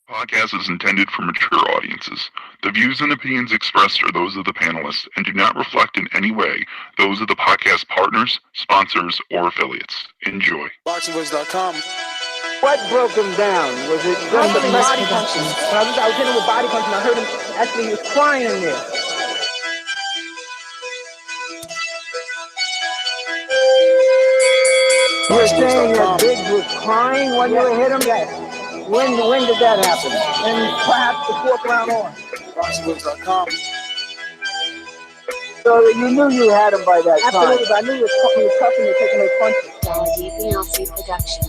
Podcast is intended for mature audiences. The views and opinions expressed are those of the panelists and do not reflect in any way those of the podcast partners, sponsors, or affiliates. Enjoy. ThaBoxingVoice.com. What broke him down? Was it just the body punching? I was hitting him with body punching. I heard him actually, he was crying in there. You were saying that Gibbs was crying when you hit him? Yes. When did that happen? And perhaps the fourth round on. ThaBoxingVoice.com. So you knew you had him by that time. Absolutely, but I knew he was tough and taking those punches. Gennady Production.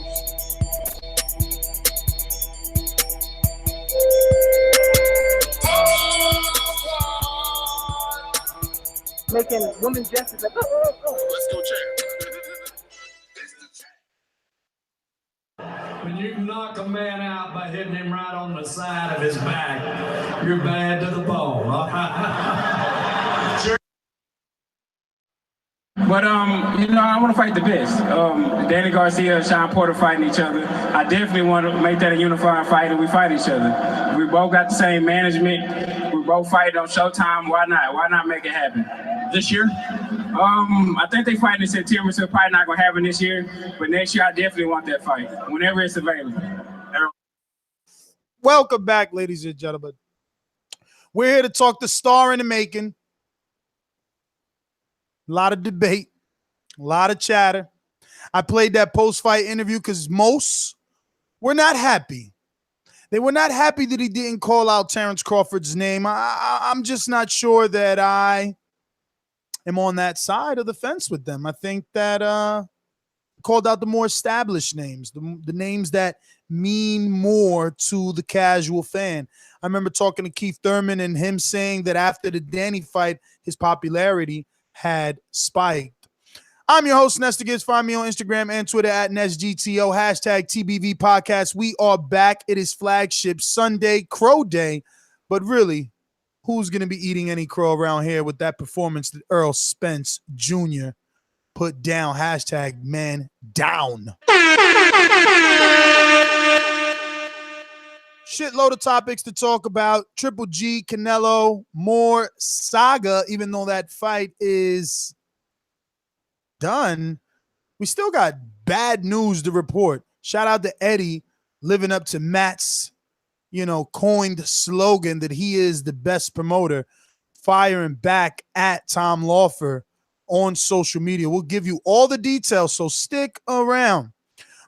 Making women's gestures like, oh. Let's go, champ. When you can knock a man out by hitting him right on the side of his back, you're bad to the bone. Sure. But, I want to fight the best. Danny Garcia and Sean Porter fighting each other. I definitely want to make that a unified fight and we fight each other. We both got the same management. We both fight on Showtime. Why not? Why not make it happen? This year? I think they fighting in September, so probably not going to happen this year. But next year, I definitely want that fight, whenever it's available. Welcome back, ladies and gentlemen. We're here to talk the star in the making. A lot of debate, a lot of chatter. I played that post-fight interview because most were not happy. They were not happy that he didn't call out Terrence Crawford's name. I'm just not sure that I am on that side of the fence with them. I think that called out the more established names, the names that mean more to the casual fan. I remember talking to Keith Thurman and him saying that after the Danny fight, his popularity had spiked. I'm your host, Nestor Gibbs. Find me on Instagram and Twitter at NestGTO, hashtag TBV Podcast. We are back. It is flagship Sunday, Crow Day. But really, who's going to be eating any crow around here with that performance that Errol Spence Jr. put down? Hashtag man down. Shitload of topics to talk about. Triple G, Canelo, more saga. Even though that fight is done, we still got bad news to report. Shout out to Eddie living up to Matt's, coined slogan that he is the best promoter, firing back at Tom Lawfer on social media. We'll give you all the details, so stick around.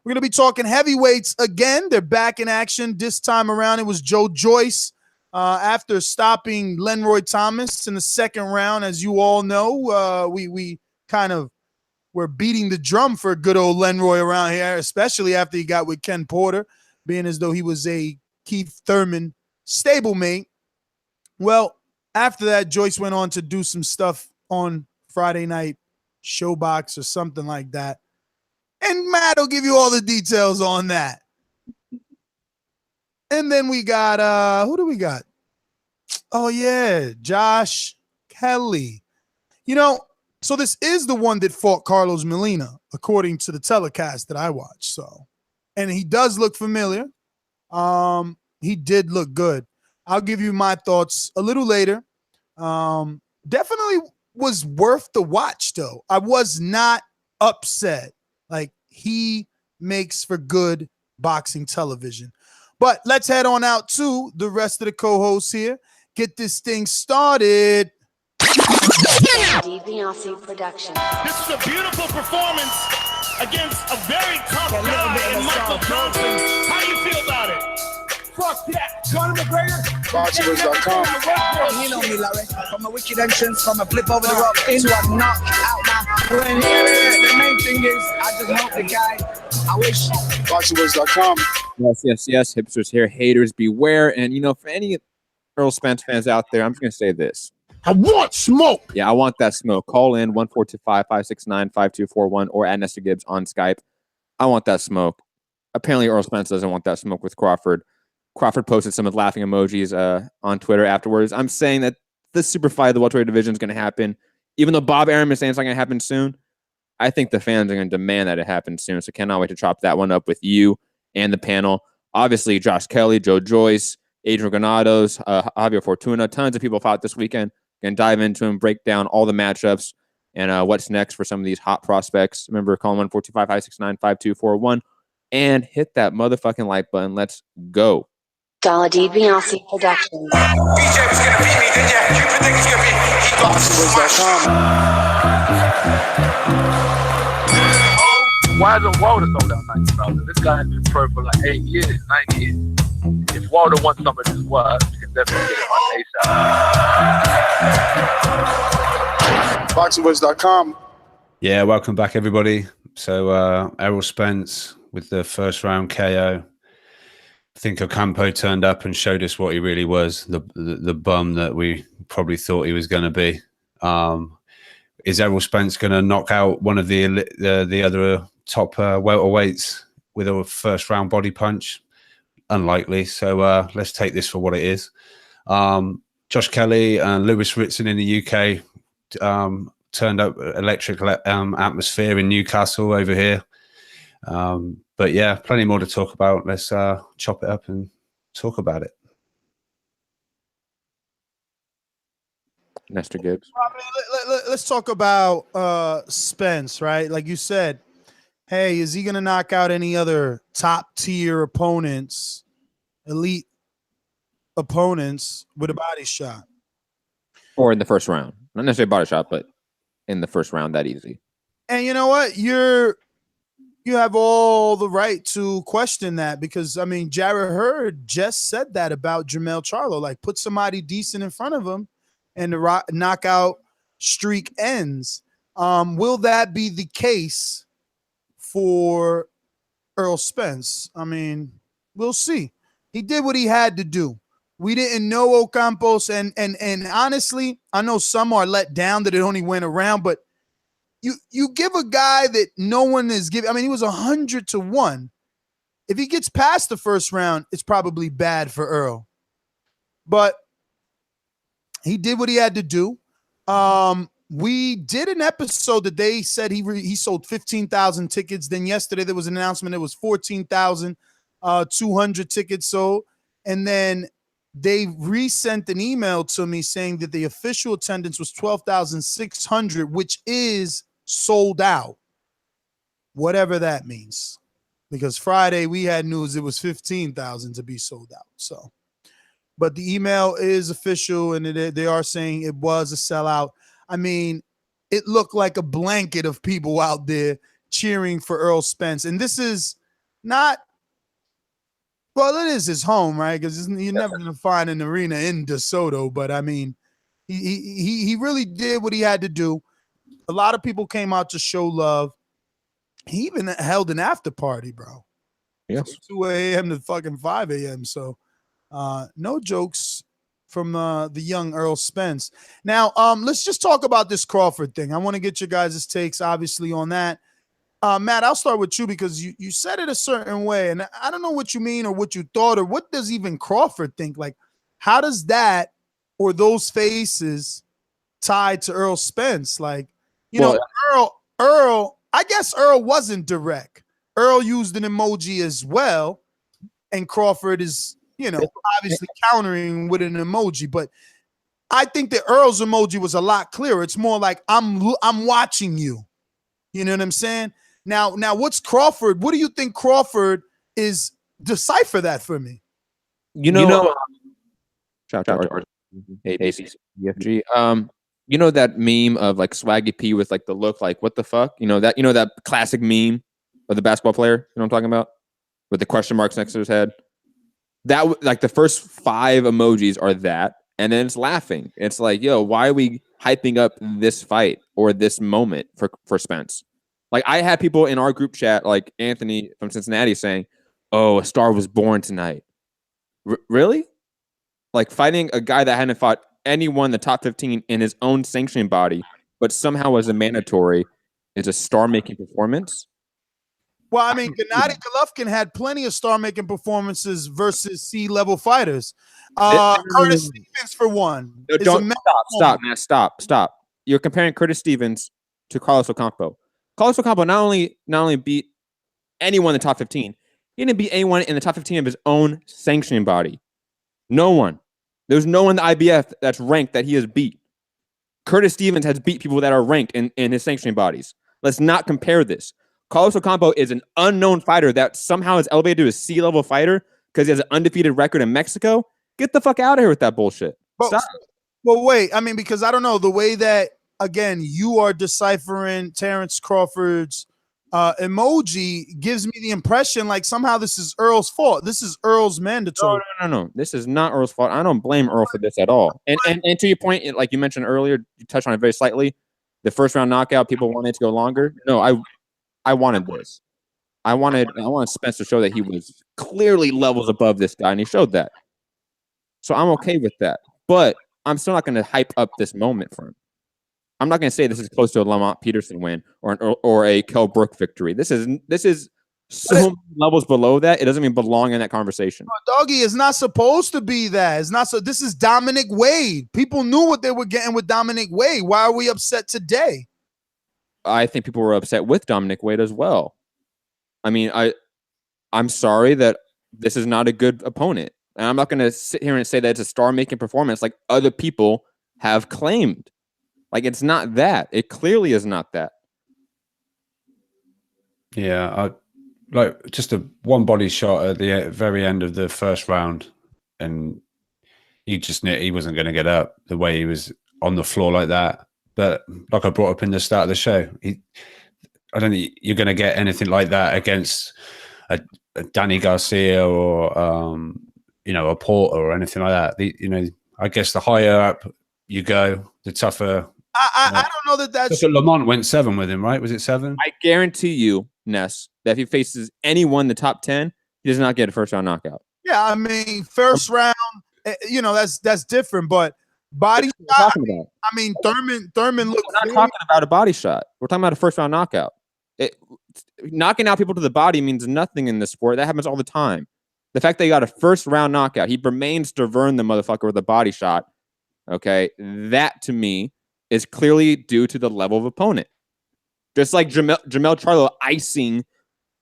We're going to be talking heavyweights again. They're back in action. This time around, it was Joyce after stopping Lenroy Thomas in the second round. As you all know, we kind of were beating the drum for good old Lenroy around here, especially after he got with Ken Porter, being as though he was a Keith Thurman stablemate. Well, after that, Joyce went on to do some stuff on Friday Night Showbox or something like that. And Matt will give you all the details on that. And then we got, who do we got? Oh, yeah, Josh Kelly. So this is the one that fought Carlos Molina, according to the telecast that I watched. So, and he does look familiar. He did look good. I'll give you my thoughts a little later. Definitely was worth the watch, though. I was not upset. Like, he makes for good boxing television. But let's head on out to the rest of the co-hosts here. Get this thing started. ThaBoxingVoice Production. This is a beautiful performance against a very tough guy in Michael Johnson. How do you feel about it? Fuck that. Conor McGregor. ThaBoxingVoice.com. You know me, Larry. From a wicked entrance, from a flip over the rock into a knockout now. The main thing is, I just hope the guy, I wish. ThaBoxingVoice.com. Yes. Hipsters here. Haters beware. And, for any Errol Spence fans out there, I'm just going to say this. I want smoke. Yeah, I want that smoke. Call in 1-425-569-5241 or at Nestor Gibbs on Skype. I want that smoke. Apparently, Errol Spence doesn't want that smoke with Crawford. Crawford posted some of the laughing emojis on Twitter afterwards. I'm saying that the super fight of the welterweight division is going to happen. Even though Bob Arum is saying it's not going to happen soon, I think the fans are going to demand that it happens soon. So cannot wait to chop that one up with you and the panel. Obviously, Josh Kelly, Joe Joyce, Adrian Granados, Javier Fortuna, tons of people fought this weekend. Going to dive into and break down all the matchups and what's next for some of these hot prospects. Remember, call 1-425-569-5241 and hit that motherfucking like button. Let's go. Gennady Golovkin Productions. BJ was gonna beat me, didn't ya? You predict he's gonna beat me. He got BoxingVoice.com. Why isn't Wilder sold out 90,000? This guy has been pro for like 8 years, 9 years. If Wilder wants some of his work, you can definitely get it on ASAP. BoxingVoice.com. Yeah, welcome back, everybody. So, Errol Spence with the first round KO. I think Ocampo turned up and showed us what he really was, the bum that we probably thought he was going to be. Is Errol Spence going to knock out one of the other top welterweights with a first round body punch? Unlikely. So let's take this for what it is. Josh Kelly and Lewis Ritson in the UK turned up electric atmosphere in Newcastle over here. But yeah, plenty more to talk about. Let's chop it up and talk about it. Nestor Gibbs. Let's talk about Spence, right? Like you said, hey, is he going to knock out any other top tier opponents, elite opponents with a body shot? Or in the first round. Not necessarily body shot, but in the first round that easy. And you know what? You have all the right to question that because, I mean, Jarrett Hurd just said that about Jermell Charlo. Like, put somebody decent in front of him and the knockout streak ends. Will that be the case for Errol Spence? I mean, we'll see. He did what he had to do. We didn't know Ocampos, and honestly, I know some are let down that it only went around, but you give a guy that no one is giving. I mean, he was 100-1. If he gets past the first round, it's probably bad for Earl. But he did what he had to do. We did an episode that they said he sold 15,000 tickets. Then yesterday there was an announcement it was 14,200 tickets sold. And then they resent an email to me saying that the official attendance was 12,600, which is sold out, whatever that means. Because Friday we had news it was 15,000 to be sold out. So, but the email is official, and they are saying it was a sellout. I mean, it looked like a blanket of people out there cheering for Errol Spence, and this is not. Well, it is his home, right? Because you're never going to find an arena in DeSoto. But I mean, he really did what he had to do. A lot of people came out to show love. He even held an after party, bro. Yes. From 2 a.m. to fucking 5 a.m. So no jokes from the young Errol Spence. Now, let's just talk about this Crawford thing. I want to get your guys' takes, obviously, on that. Matt, I'll start with you because you said it a certain way, and I don't know what you mean or what you thought or what does even Crawford think? Like, how does that or those faces tie to Errol Spence? Like, you know, Earl, I guess Earl wasn't direct. Earl used an emoji as well, and Crawford is, you know, obviously countering with an emoji. But I think that Earl's emoji was a lot clearer. It's more like I'm watching you. You know what I'm saying? Now, what's Crawford? What do you think Crawford is? Decipher that for me. You know shout out ACFG. You know that meme of like Swaggy P with like the look like what the fuck? You know that classic meme of the basketball player, you know what I'm talking about? With the question marks next to his head. That like the first 5 emojis are that, and then it's laughing. It's like, yo, why are we hyping up this fight or this moment for Spence? Like, I had people in our group chat, like Anthony from Cincinnati, saying, "Oh, a star was born tonight." Really? Like, fighting a guy that hadn't fought anyone in the top 15 in his own sanctioning body, but somehow as a mandatory, is a star-making performance? Well, I mean, Gennady Golovkin had plenty of star-making performances versus C-level fighters. Curtis Stevens, for one. No, don't stop. You're comparing Curtis Stevens to Carlos Ocampo. Carlos Ocampo not only beat anyone in the top 15, He didn't beat anyone in the top 15 of his own sanctioning body. No one. There's no one in the IBF that's ranked that he has beat. Curtis Stevens has beat people that are ranked in his sanctioning bodies. Let's not compare this. Carlos Ocampo is an unknown fighter that somehow is elevated to a C-level fighter because he has an undefeated record in Mexico. Get the fuck out of here with that bullshit. Stop. Well, wait. I mean, because I don't know the way that, again, you are deciphering Terrence Crawford's emoji gives me the impression like somehow this is Earl's fault. This is Earl's mandatory. No. This is not Earl's fault. I don't blame Earl for this at all. And to your point, like you mentioned earlier, you touched on it very slightly. The first round knockout, people wanted to go longer. No, I wanted this. I wanted Spence to show that he was clearly levels above this guy, and he showed that. So I'm okay with that. But I'm still not going to hype up this moment for him. I'm not going to say this is close to a Lamont Peterson win or a Kell Brook victory. This is so many levels below that. It doesn't even belong in that conversation. Doggy is not supposed to be that. It's not so. This is Dominic Wade. People knew what they were getting with Dominic Wade. Why are we upset today? I think people were upset with Dominic Wade as well. I mean, I'm sorry that this is not a good opponent. And I'm not going to sit here and say that it's a star-making performance like other people have claimed. Like, it's not that. It clearly is not that. Yeah, like just a one body shot at the very end of the first round, and he wasn't going to get up the way he was on the floor like that. But like I brought up in the start of the show, I don't think you're going to get anything like that against a Danny Garcia or a Porter or anything like that. I guess the higher up you go, the tougher. I don't know that's. Lamont went 7 with him, right? Was it 7? I guarantee you, Ness, that if he faces anyone in the top 10, he does not get a first round knockout. Yeah, I mean, first round, that's different, but body shot. I mean, Thurman looks. We're not talking about a body shot. We're talking about a first round knockout. Knocking out people to the body means nothing in this sport. That happens all the time. The fact that he got a first round knockout, he remains to burn the motherfucker with a body shot. Okay, that to me is clearly due to the level of opponent. Just like Jamel Charlo icing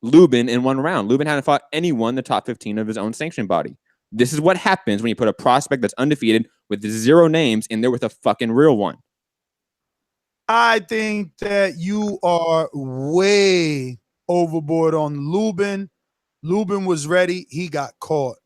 Lubin in one round. Lubin hadn't fought anyone in the top 15 of his own sanctioned body. This is what happens when you put a prospect that's undefeated with 0 names in there with a fucking real one. I think that you are way overboard on Lubin. Lubin was ready. He got caught.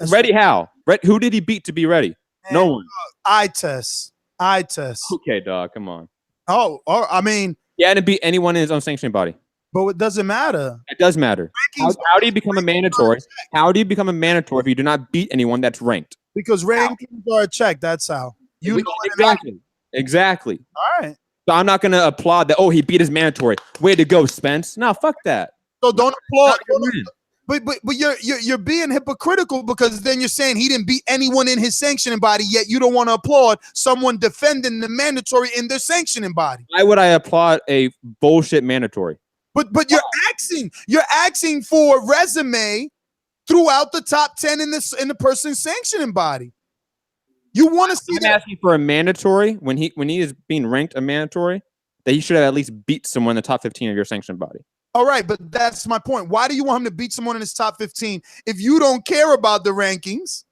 Ready how? Who did he beat to be ready? No one. Eye test. Okay, dog. Come on. Oh, I mean. He hadn't beat anyone in his own sanctioned body. But it doesn't matter. It does matter. How do you become a mandatory? How do you become a mandatory if you do not beat anyone that's ranked? Because rankings are a check. That's how. Exactly. All right. So I'm not going to applaud that. Oh, he beat his mandatory. Way to go, Spence. No, fuck that. So don't applaud. But you're being hypocritical because then you're saying he didn't beat anyone in his sanctioning body, yet you don't want to applaud someone defending the mandatory in their sanctioning body. Why would I applaud a bullshit mandatory? But you're asking for a resume throughout the top 10 in the person's sanctioning body. You want to see I'm asking for a mandatory when he is being ranked a mandatory that he should have at least beat someone in the top 15 of your sanctioned body. All right, but that's my point. Why do you want him to beat someone in his top 15 if you don't care about the rankings?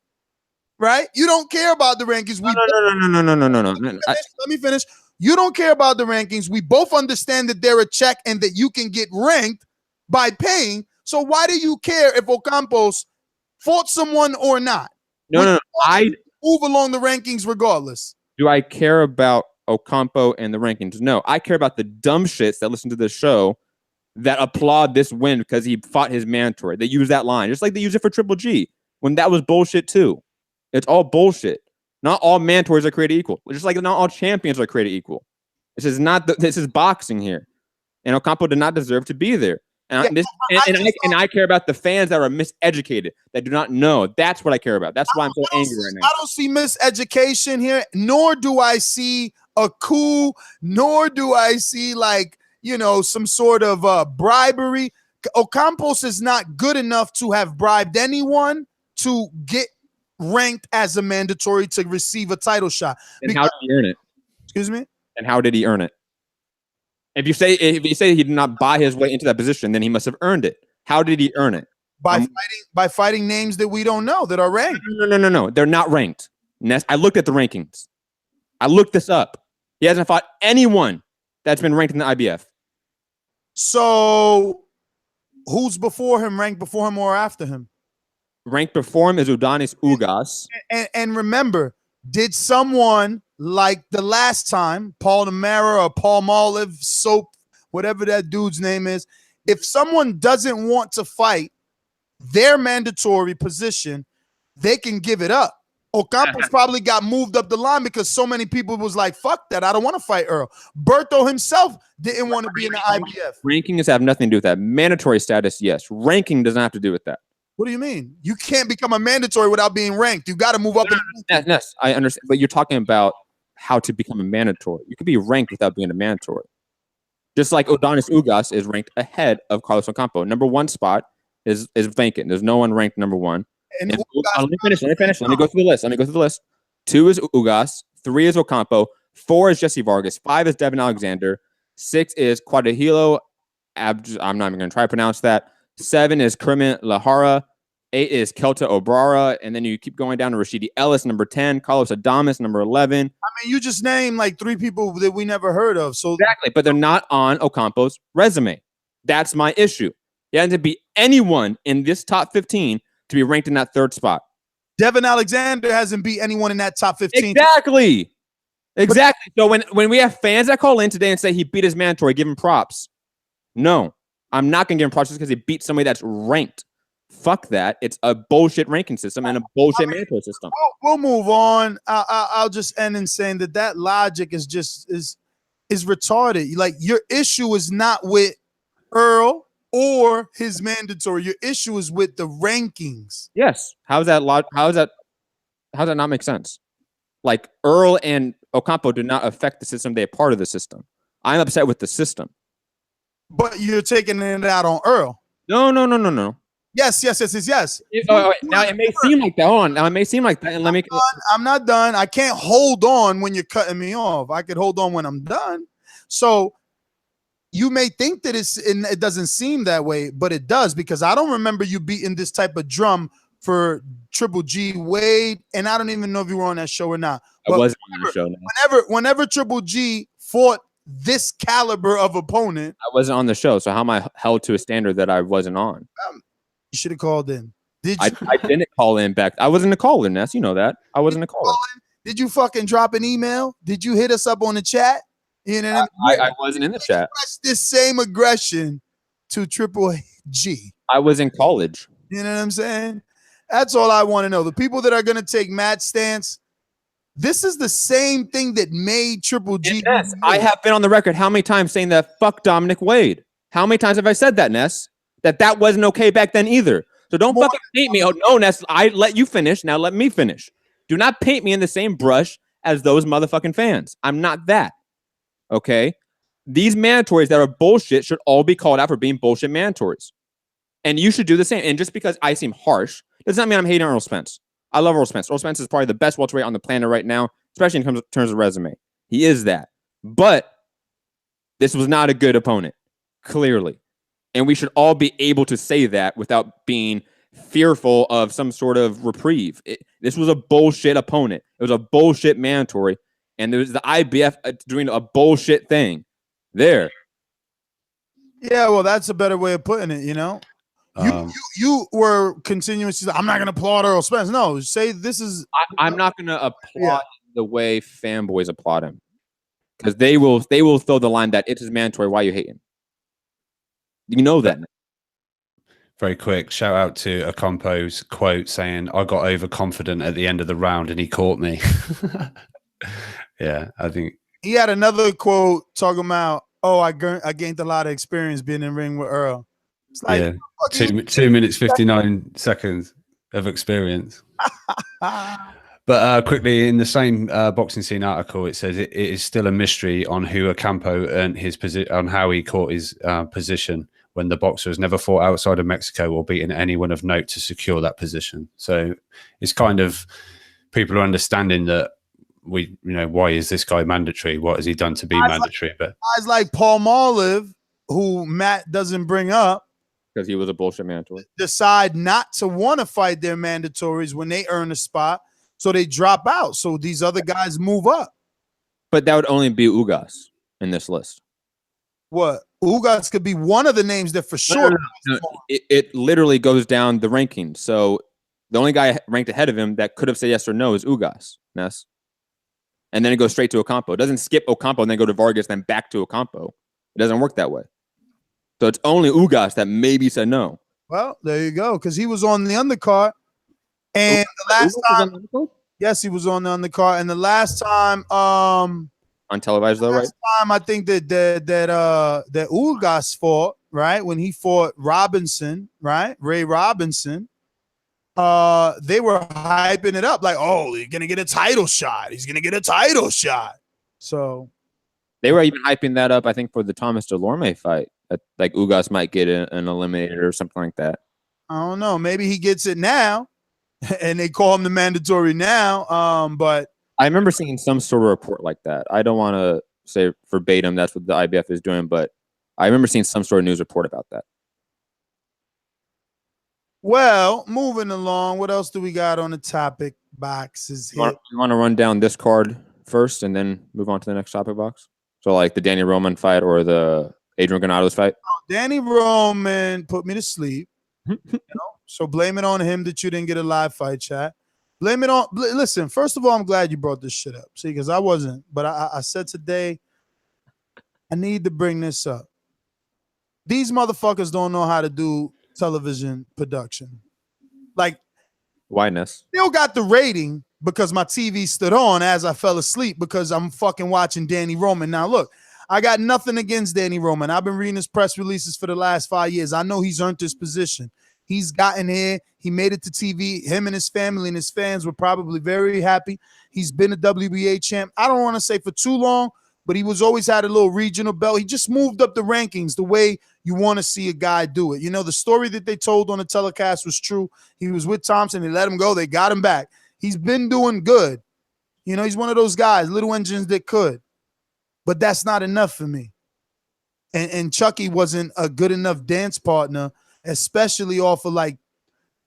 Right? You don't care about the rankings. No. Let me finish. You don't care about the rankings. We both understand that they're a check and that you can get ranked by paying. So why do you care if Ocampos fought someone or not? No. I move along the rankings regardless. Do I care about Ocampo and the rankings? No, I care about the dumb shits that listen to this show that applaud this win because he fought his mandatory. They use that line just like they use it for Triple G when that was bullshit too. It's all bullshit. Not all mandatories are created equal. Just like not all champions are created equal. This is boxing here, and Ocampo did not deserve to be there. And I care about the fans that are miseducated, that do not know. That's what I care about. That's why I'm so angry right now. I don't see miseducation here, nor do I see a coup, nor do I see some sort of bribery. Ocampos is not good enough to have bribed anyone to get ranked as a mandatory to receive a title shot. And how did he earn it? Excuse me? And how did he earn it? If you say he did not buy his way into that position, then he must have earned it. How did he earn it? by fighting names that we don't know that are ranked. No. They're not ranked. Ness, I looked at the rankings. I looked this up. He hasn't fought anyone that's been ranked in the IBF. So who's before him, ranked before him or after him? Ranked before him is Udonis Ugas. And remember, did someone like the last time, Paul Namara or Paul Olive, Soap, whatever that dude's name is, if someone doesn't want to fight their mandatory position, they can give it up. Ocampo's probably got moved up the line because so many people was like, fuck that, I don't want to fight Earl. Berto himself didn't want to be in the IBF. Rankings have nothing to do with that. Mandatory status, yes. Ranking does not have to do with that. What do you mean? You can't become a mandatory without being ranked. You got to move up. Yes, I understand. But you're talking about how to become a mandatory. You could be ranked without being a mandatory. Just like Udonis Ugas is ranked ahead of Carlos Ocampo. Number 1 spot is vacant. There's no one ranked number 1. And let me finish. Let me go through the list. 2 is Ugas. 3 is Ocampo. 4 is Jesse Vargas. 5 is Devin Alexander. 6 is Quadrihilo. I'm not even going to try to pronounce that. 7 is Kermit Lahara. 8 is Kelta Obrara. And then you keep going down to Rashidi Ellis, number 10. Carlos Adames, number 11. I mean, you just named like 3 people that we never heard of. So exactly, but they're not on Ocampo's resume. That's my issue. He hasn't to be anyone in this top 15 to be ranked in that 3rd spot. Devin Alexander hasn't beat anyone in that top 15. Exactly. So when we have fans that call in today and say he beat his mandatory, give him props. No, I'm not going to give him props just because he beat somebody that's ranked. Fuck that. It's a bullshit ranking system and a bullshit mandatory system. We'll move on. I'll just end in saying that logic is just is retarded. Like, your issue is not with Earl or his mandatory. Your issue is with the rankings. Yes. How does that not make sense? Like, Earl and Ocampo do not affect the system. They're part of the system. I'm upset with the system. But you're taking it out on Earl. No. Yes. Now it may seem like that. Hold on. Now it may seem like that. And let me. I'm not done. I can't hold on when you're cutting me off. I could hold on when I'm done. So you may think that it doesn't seem that way, but it does, because I don't remember you beating this type of drum for Triple G Wade, and I don't even know if you were on that show or not. I wasn't on the show. Whenever Triple G fought this caliber of opponent, I wasn't on the show. So how am I held to a standard that I wasn't on? You should have called in. Did you? I didn't call in back. I wasn't a caller, Ness. You know that. I wasn't a caller. Did you fucking drop an email? Did you hit us up on the chat? You know, I wasn't in the chat. This same aggression to Triple G. I was in college. You know what I'm saying? That's all I want to know. The people that are going to take Matt's stance, this is the same thing that made Triple G. Ness, I have been on the record how many times saying that fuck Dominic Wade. How many times have I said that, Ness? That wasn't okay back then either. So don't fucking paint me. Oh, no, Ness, I let you finish. Now let me finish. Do not paint me in the same brush as those motherfucking fans. I'm not that. Okay? These mandatories that are bullshit should all be called out for being bullshit mandatories. And you should do the same. And just because I seem harsh does not mean I'm hating Errol Spence. I love Errol Spence. Errol Spence is probably the best welterweight on the planet right now, especially in terms of resume. He is that. But this was not a good opponent, clearly. And we should all be able to say that without being fearful of some sort of reprieve. This was a bullshit opponent. It was a bullshit mandatory. And there was the IBF doing a bullshit thing there. Yeah, well, that's a better way of putting it, you know? You were continuously, I'm not going to applaud Errol Spence. No, say this is. I'm not going to applaud the way fanboys applaud him. Because they will throw the line that it is mandatory. Why are you hating? You know that. Very quick shout out to Ocampo's quote saying, "I got overconfident at the end of the round and he caught me." Yeah, I think he had another quote talking about, "Oh, I gained a lot of experience being in ring with Earl." It's like, yeah, 2 minutes 59 seconds of experience. But quickly, in the same boxing scene article, it says it is still a mystery on who Ocampo earned his position, on how he caught his position when the boxer has never fought outside of Mexico or beaten anyone of note to secure that position. So it's kind of people are understanding that why is this guy mandatory? What has he done to be mandatory? But guys like Paul Olive, who Matt doesn't bring up, because he was a bullshit mandatory. Decide not to want to fight their mandatories when they earn a spot, so they drop out. So these other guys move up. But that would only be Ugas in this list. What? Ugas could be one of the names that for sure. No. It literally goes down the ranking. So the only guy ranked ahead of him that could have said yes or no is Ugas, Ness. And then it goes straight to Ocampo. It doesn't skip Ocampo and then go to Vargas, then back to Ocampo. It doesn't work that way. So it's only Ugas that maybe said no. Well, there you go, because he was on the undercard. And the last time, yes, he was on the undercard. And the last time, untelevised though, right? Last time I think that Ugas fought, right, when he fought Robinson, right, Ray Robinson. They were hyping it up like, oh, he's gonna get a title shot. He's gonna get a title shot. So they were even hyping that up, I think, for the Thomas Delorme fight. Like Ugas might get an eliminator or something like that. I don't know. Maybe he gets it now, and they call him the mandatory now. But I remember seeing some sort of report like that. I don't want to say verbatim that's what the IBF is doing, but I remember seeing some sort of news report about that. Well, moving along, what else do we got on the topic boxes here? You want to run down this card first and then move on to the next topic box? So like the Danny Roman fight or the Adrian Granados fight? Danny Roman put me to sleep. So blame it on him that you didn't get a live fight chat. Blame it on, listen, first of all, I'm glad you brought this shit up. See, because I wasn't, but I said today, I need to bring this up. These motherfuckers don't know how to do television production. Like, why, Ness? Still got the rating because my TV stood on as I fell asleep because I'm fucking watching Danny Roman. Now, look, I got nothing against Danny Roman. I've been reading his press releases for the last 5 years. I know he's earned this position. He's gotten here. He made it to TV. Him and his family and his fans were probably very happy. He's been a WBA champ. I don't want to say for too long, but he was always had a little regional belt. He just moved up the rankings the way you want to see a guy do it. You know, the story that they told on the telecast was true. He was with Thompson. They let him go. They got him back. He's been doing good. You know, he's one of those guys, little engines that could. But that's not enough for me. And Chucky wasn't a good enough dance partner, especially off of like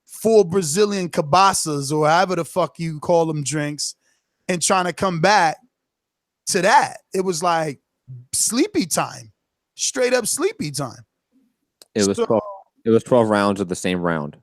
4 Brazilian cabasas or however the fuck you call them drinks and trying to come back to that. It was like sleepy time, straight up sleepy time. It was 12 rounds of the same round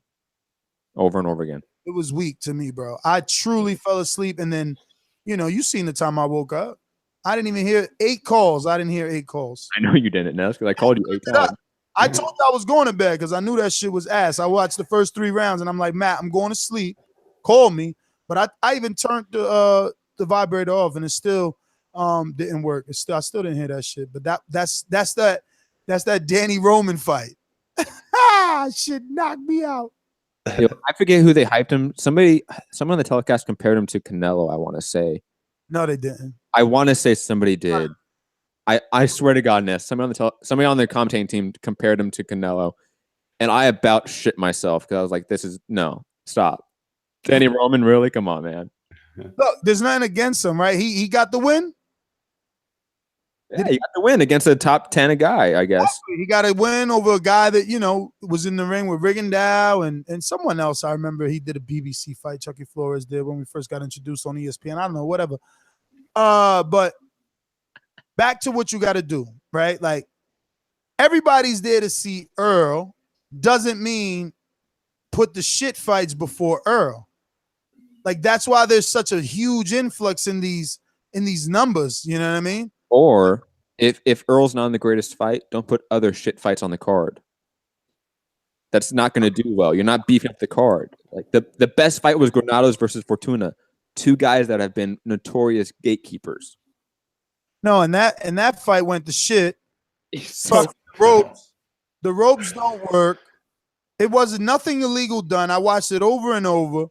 over and over again. It was weak to me, bro. I truly fell asleep. And then, you know, you seen the time I woke up. I didn't even hear 8 calls. I didn't hear 8 calls. I know you didn't, Ness, because I called you 8 times. I told you I was going to bed because I knew that shit was ass. I watched the first 3 rounds and I'm like, Matt, I'm going to sleep. Call me. But I even turned the vibrator off and it still didn't work. I still didn't hear that shit. But that's that Danny Roman fight. Shit knocked me out. Yo, I forget who they hyped him. Someone on the telecast compared him to Canelo, I want to say. No, they didn't. I want to say somebody did. I swear to God, Ness, somebody on the commentating team compared him to Canelo, and I about shit myself because I was like, no, stop. Danny Roman, really? Come on, man. Look, there's nothing against him, right? He got the win. Yeah, he got the win against a top 10 guy, I guess. He got a win over a guy that, you know, was in the ring with Rigondeaux and someone else. I remember he did a BBC fight, Chucky Flores did when we first got introduced on ESPN. I don't know, whatever. But back to what you got to do, right? Like, everybody's there to see Earl doesn't mean put the shit fights before Earl. Like, that's why there's such a huge influx in these numbers. You know what I mean? Or if Earl's not in the greatest fight, don't put other shit fights on the card. That's not going to do well. You're not beefing up the card. Like the best fight was Granados versus Fortuna, 2 guys that have been notorious gatekeepers. No, and that fight went to shit. So the ropes don't work. It wasn't nothing illegal done. I watched it over and over.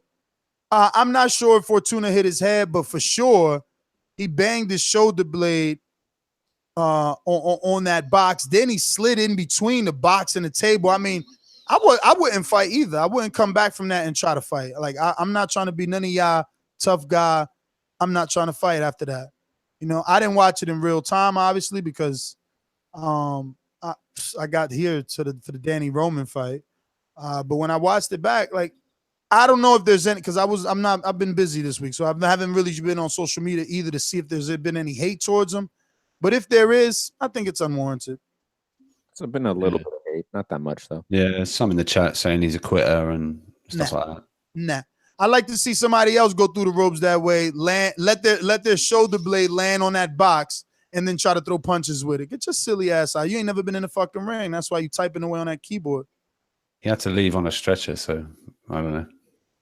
I'm not sure if Fortuna hit his head, but for sure he banged his shoulder blade on that box. Then he slid in between the box and the table. I mean, I wouldn't fight either. I wouldn't come back from that and try to fight. Like, I'm not trying to be none of y'all tough guy. I'm not trying to fight after that. You know, I didn't watch it in real time, obviously, because I'm I got here for the Danny Roman fight, but when I watched it back, like I don't know if there's any because I've been busy this week, so I haven't really been on social media either to see if there's been any hate towards him. But if there is, I think it's unwarranted. It's been a little bit of hate, not that much though. Yeah, some in the chat saying he's a quitter and stuff like that. Nah. I like to see somebody else go through the ropes that way, let their shoulder blade land on that box, and then try to throw punches with it. Get your silly ass out. You ain't never been in the fucking ring. That's why you typing away on that keyboard. He had to leave on a stretcher, so I don't know.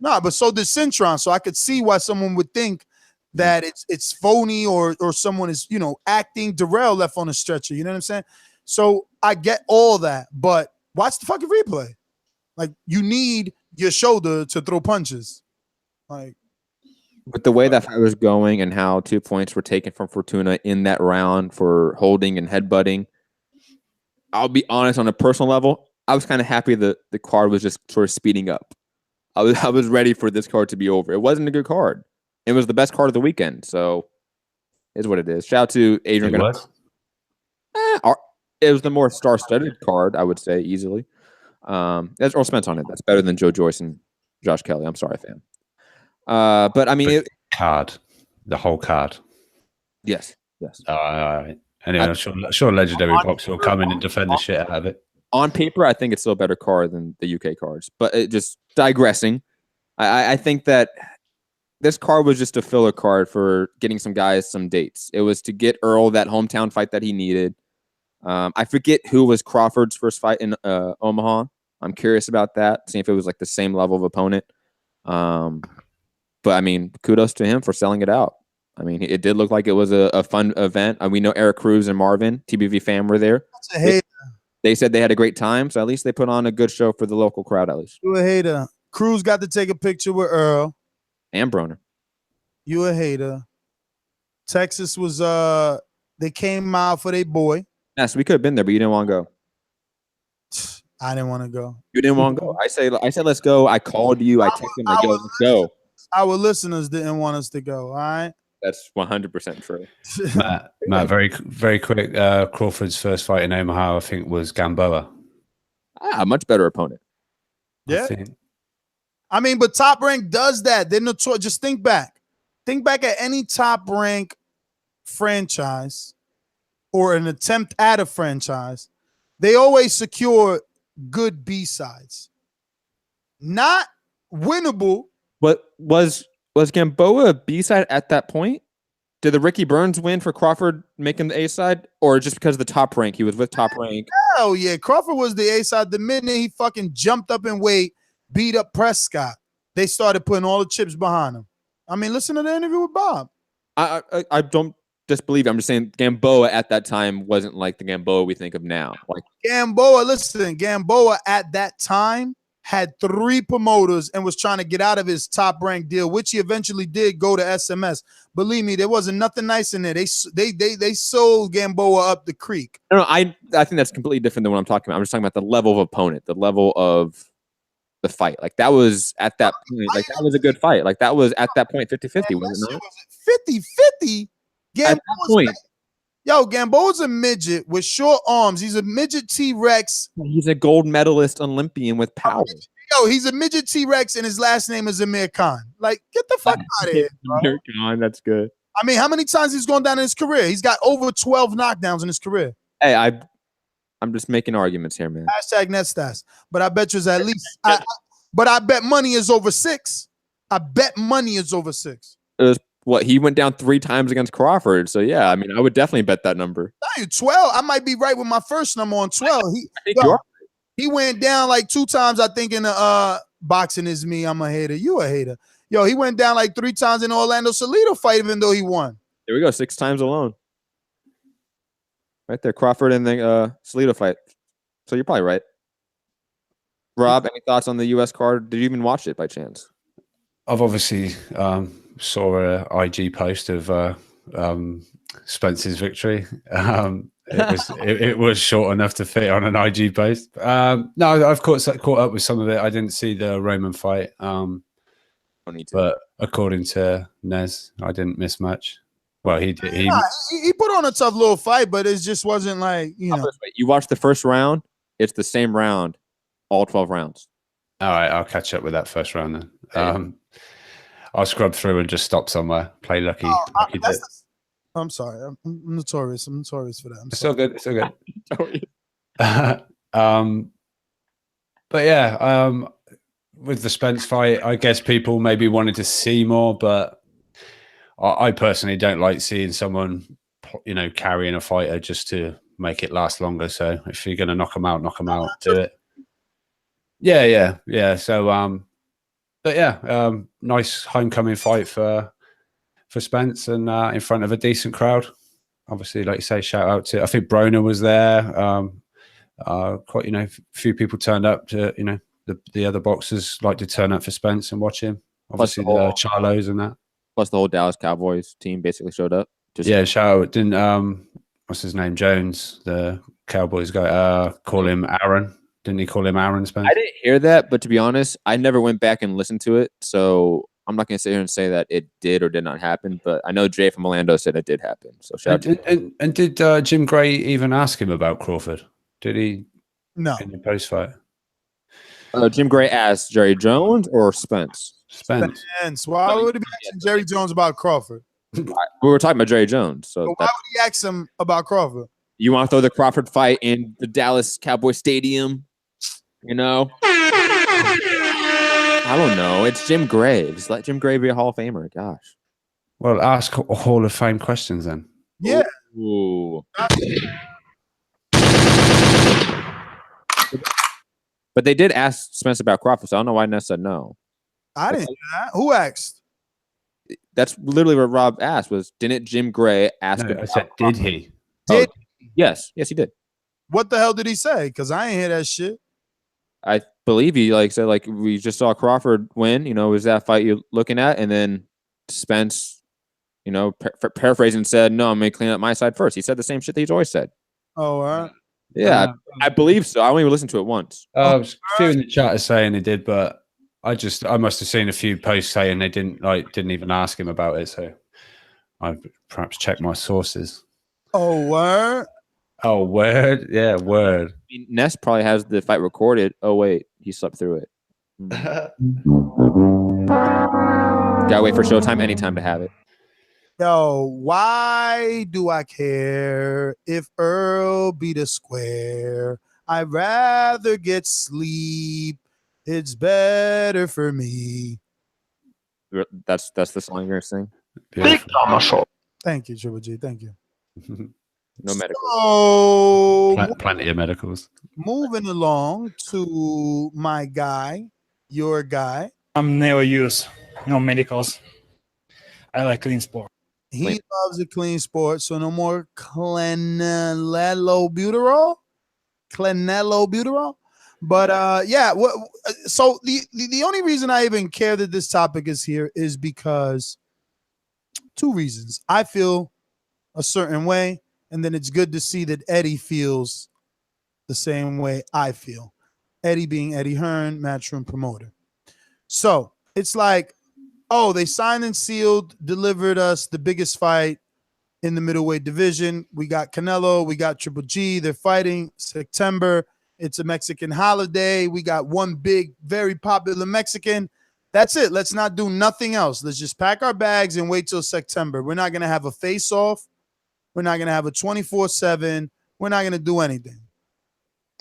Nah, but so did Cintron. So I could see why someone would think that it's phony or someone is, acting. Darrell left on a stretcher. You know what I'm saying? So I get all that, but watch the fucking replay. Like, you need your shoulder to throw punches. Like, with the way that fight was going and how 2 points were taken from Fortuna in that round for holding and headbutting, I'll be honest, on a personal level, I was kind of happy that the card was just sort of speeding up. I was ready for this card to be over. It wasn't a good card. It was the best card of the weekend, so it's what it is. Shout out to Adrian. It was the more star-studded card, I would say, easily. There's Errol Spence on it. That's better than Joe Joyce and Josh Kelly. I'm sorry, fam. But I mean, the whole card. Yes. All right. Anyway, I'm sure legendary boxer will come in and defend the shit out of it. On paper, I think it's still a better card than the UK cards. But just digressing, I think that this card was just a filler card for getting some guys some dates. It was to get Earl that hometown fight that he needed. I forget who was Crawford's first fight in Omaha. I'm curious about that, seeing if it was like the same level of opponent. But I mean, kudos to him for selling it out. I mean, it did look like it was a fun event. We know Eric Cruz and Marvin, TBV fam, were there. They said they had a great time, so at least they put on a good show for the local crowd, at least. You a hater. Cruz got to take a picture with Earl. And Broner. You a hater. Texas was, they came out for their boy. Yes, we could have been there, but you didn't want to go. I didn't want to go. You didn't want to go. I said, let's go. I called you. I texted him, like, yo, let's go. Our listeners didn't want us to go. All right. That's 100% true. Matt, very, very quick. Crawford's first fight in Omaha, I think, was Gamboa. A much better opponent. Yeah. I mean, but Top Rank does that. They're just think back. Think back at any Top Rank franchise or an attempt at a franchise. They always secure good B-sides. Not winnable. But was Gamboa a B-side at that point? Did the Ricky Burns win for Crawford make him the A-side? Or just because of the Top Rank, he was with Top Rank? Hell yeah. Crawford was the A-side. The minute he fucking jumped up in weight, beat up Prescott, they started putting all the chips behind him. I mean, listen to the interview with Bob. I don't disbelieve it. I'm just saying Gamboa at that time wasn't like the Gamboa we think of now. Like Gamboa at that time had 3 promoters and was trying to get out of his Top Rank deal, which he eventually did go to SMS. Believe me, there wasn't nothing nice in there. They sold Gamboa up the creek. No, I think that's completely different than what I'm talking about. I'm just talking about the level of opponent, the level of the fight. Like that was at that point, like that was a good fight. Like that was at that point 50-50, wasn't it? 50-50? At that point. Gamboa's a midget with short arms. He's a midget T-Rex. He's a gold medalist Olympian with power. He's a midget T-Rex and his last name is Amir Khan. Like, get the fuck out of here, bro. Amir Khan, that's good. I mean, how many times he's gone down in his career? He's got over 12 knockdowns in his career. Hey, I'm just making arguments here, man. Hashtag net stats. But I bet you it's at least but I bet money is over 6. I bet money is over 6. It was what, he went down 3 times against Crawford. So yeah, I mean, I would definitely bet that number. 12. I might be right with my first number on 12. He went down like 2 times, I think, in the boxing is me. I'm a hater. You a hater. He went down like 3 times in the Orlando Salido fight, even though he won. There we go. 6 times alone. Right there. Crawford and the Salido fight. So you're probably right. Rob, any thoughts on the U.S. card? Did you even watch it by chance? I've obviously saw a IG post of Spence's victory. It was short enough to fit on an IG post. No, I've caught up with some of it. I didn't see the Roman fight, but according to Nez, I didn't miss much. Well, he did. He put on a tough little fight, but it just wasn't like, you know. You watch the first round, it's the same round, all 12 rounds. All right, I'll catch up with that first round then. I'll scrub through and just stop somewhere. Play lucky. I'm sorry. I'm notorious. I'm notorious for that. It's all good. It's all good. But yeah, with the Spence fight, I guess people maybe wanted to see more, but I personally don't like seeing someone, carrying a fighter just to make it last longer. So if you're going to knock them out, do it. Yeah. So, but yeah, nice homecoming fight for Spence and in front of a decent crowd. Obviously, like you say, shout out to, I think Broner was there. Quite, a few people turned up to, the other boxers like to turn up for Spence and watch him. Obviously, the Charlos and that. Plus, the whole Dallas Cowboys team basically showed up. Shout out. Didn't what's his name? Jones, the Cowboys guy, call him Aaron. Didn't he call him Aaron Spence? I didn't hear that, but to be honest, I never went back and listened to it, so I'm not going to sit here and say that it did or did not happen. But I know Jay from Orlando said it did happen. So shout out. And did Jim Gray even ask him about Crawford? Did he? No. In the post fight. Jim Gray asked Jerry Jones or Spence. Spence. Why would he be asking Jerry Jones about Crawford? We were talking about Jerry Jones. So why would he ask him about Crawford? You want to throw the Crawford fight in the Dallas Cowboy Stadium? I don't know. It's Jim Gray. Just let Jim Gray be a Hall of Famer. Gosh. Well, ask Hall of Fame questions then. Yeah. Ooh. But they did ask Spence about Crawford, so I don't know why Ness said no. I didn't do that. Who asked? That's literally what Rob asked was, didn't Jim Gray ask about Crawford? Did he? Did Yes, he did. What the hell did he say? Because I ain't hear that shit. I believe he said we just saw Crawford win. Was that fight you're looking at? And then Spence, paraphrasing said, "No, I'm gonna clean up my side first." He said the same shit that he's always said. Oh, all right. Yeah, I believe so. I only listened to it once. A few in the chat are saying he did, but I must have seen a few posts saying they didn't even ask him about it. So I perhaps checked my sources. Oh, word. Oh, word. Yeah, word. I mean, Ness probably has the fight recorded. Oh wait, he slept through it. Gotta wait for Showtime anytime to have it. Yo, why do I care if Earl beat a square? I'd rather get sleep. It's better for me. That's the song you're singing. Big Thank you, Triple G. Thank you. No medicals. So, plenty of medicals. Moving along to my guy, your guy. I'm never use medicals. I like clean sport. He loves a clean sport, so no more Canelo-Buterol. But yeah, so the only reason I even care that this topic is here is because two reasons. I feel a certain way, and then it's good to see that Eddie feels the same way I feel. Eddie being Eddie Hearn, Matchroom promoter. So it's like, oh, they signed and sealed, delivered us the biggest fight in the middleweight division. We got Canelo, we got Triple G. They're fighting September. It's a Mexican holiday. We got one big, very popular Mexican. That's it. Let's not do nothing else. Let's just pack our bags and wait till September. We're not going to have a face-off. We're not going to have a 24/7. We're not going to do anything.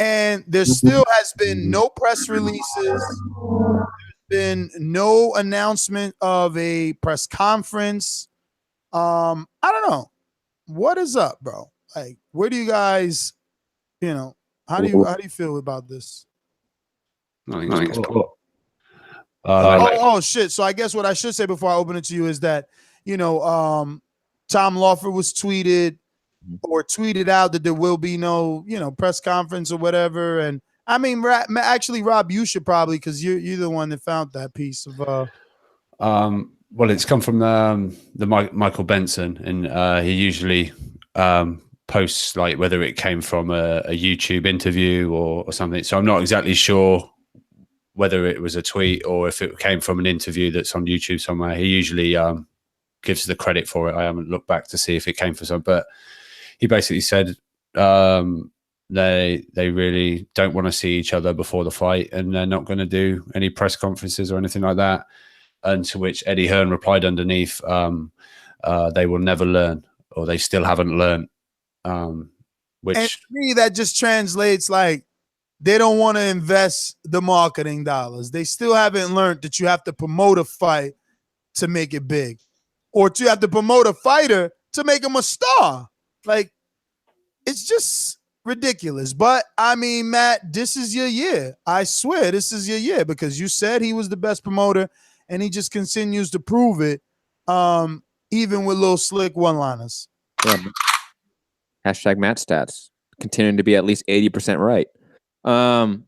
And there still has been no press releases. Been no announcement of a press conference. I don't know. What is up, bro? Like, where do you guys, how do you feel about this? Oh shit. So I guess what I should say before I open it to you is that, Tom Lawford was tweeted out that there will be no, press conference or whatever. And I mean, actually, Rob, you should probably, because you're the one that found that piece of. Well, it's come from the Michael Benson, and he usually posts like whether it came from a YouTube interview or something. So I'm not exactly sure whether it was a tweet or if it came from an interview that's on YouTube somewhere. He usually gives the credit for it. I haven't looked back to see if it came from some, but he basically said they really don't want to see each other before the fight, and they're not going to do any press conferences or anything like that. And to which Eddie Hearn replied underneath, they will never learn, or they still haven't learned. Which, and to me, that just translates like they don't want to invest the marketing dollars. They still haven't learned that you have to promote a fight to make it big, or you have to promote a fighter to make him a star. Like, it's just ridiculous. But I mean, Matt, this is your year. I swear this is your year, because you said he was the best promoter, and he just continues to prove it, even with little slick one-liners. Yeah. Hashtag Matt stats continuing to be at least 80% right. I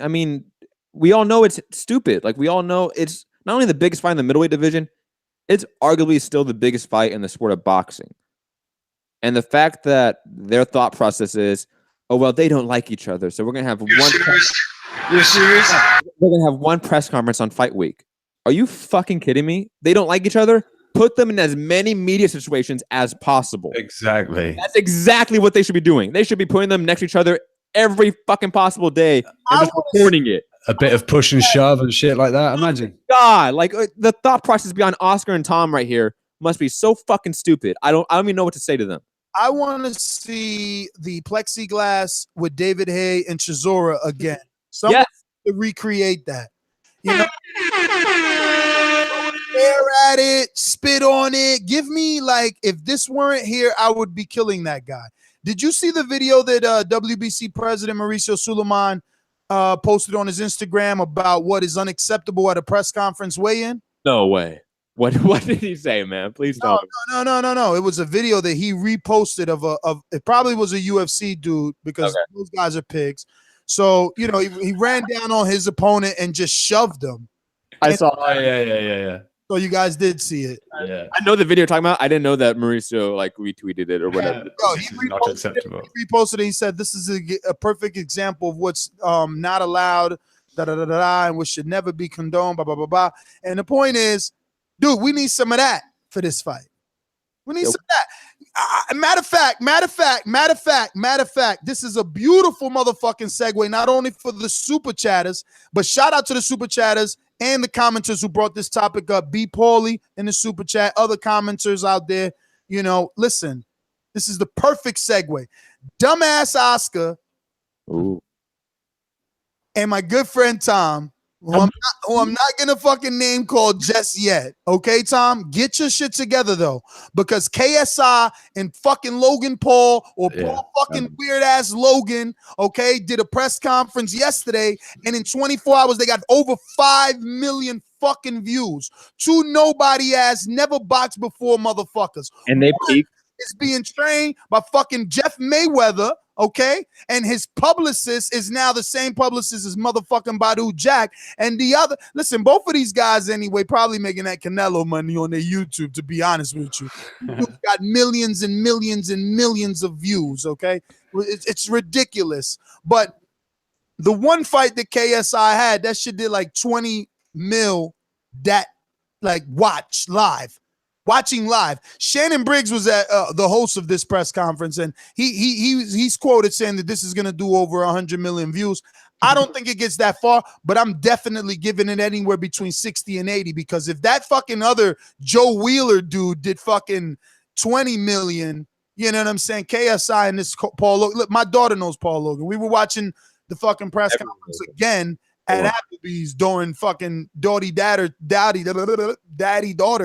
mean, we all know it's stupid. Like, we all know it's not only the biggest fight in the middleweight division, it's arguably still the biggest fight in the sport of boxing. And the fact that their thought process is, oh, well, they don't like each other, so we're going to have You're serious? We're going to have one press conference on fight week. Are you fucking kidding me? They don't like each other? Put them in as many media situations as possible. Exactly. That's exactly what they should be doing. They should be putting them next to each other every fucking possible day and just recording it. A bit of push and shove and shit like that. Imagine. God, like the thought process behind Oscar and Tom right here must be so fucking stupid. I don't even know what to say to them. I want to see the plexiglass with David Haye and Chisora again. Someone to recreate that. You know, stare at it, spit on it. Give me, like, if this weren't here, I would be killing that guy. Did you see the video that WBC President Mauricio Suleiman posted on his Instagram about what is unacceptable at a press conference weigh-in? No way. What did he say, man? Please tell me. No. It was a video that he reposted of it probably was a UFC dude, because those guys are pigs. So, you know, he ran down on his opponent and just shoved him. I saw. Yeah. So you guys did see it. Yeah. I know the video you're talking about. I didn't know that Mauricio like retweeted it or whatever. No, he not acceptable. He reposted it. He said this is a perfect example of what's not allowed, and what should never be condoned, blah, blah, blah, blah. And the point is, dude, we need some of that for this fight. We need some of that. Matter of fact, this is a beautiful motherfucking segue, not only for the super chatters, but shout out to the super chatters and the commenters who brought this topic up. B. Paulie in the super chat, other commenters out there. You know, listen, this is the perfect segue. Dumbass Oscar and my good friend Tom, who I'm not gonna fucking name call just yet. Okay, Tom, get your shit together though, because KSI and fucking Logan Paul or Paul fucking weird ass Logan, okay, did a press conference yesterday, and in 24 hours they got over 5 million fucking views. Two nobody ass, never boxed before motherfuckers. And they peaked. Is being trained by fucking Jeff Mayweather, okay? And his publicist is now the same publicist as motherfucking Badu Jack. And the other, listen, both of these guys anyway, probably making that Canelo money on their YouTube, to be honest with you. You've got millions and millions and millions of views, okay? It's ridiculous. But the one fight that KSI had, that shit did like 20 mil that, like, watching live. Shannon Briggs was at the host of this press conference, and he's quoted saying that this is going to do over 100 million views. I don't think it gets that far, but I'm definitely giving it anywhere between 60 and 80, because if that fucking other Joe Wheeler dude did fucking 20 million, you know what I'm saying? KSI and this Paul Logan. Look, my daughter knows Paul Logan. We were watching the fucking press conference again at Applebee's during fucking daddy-daughter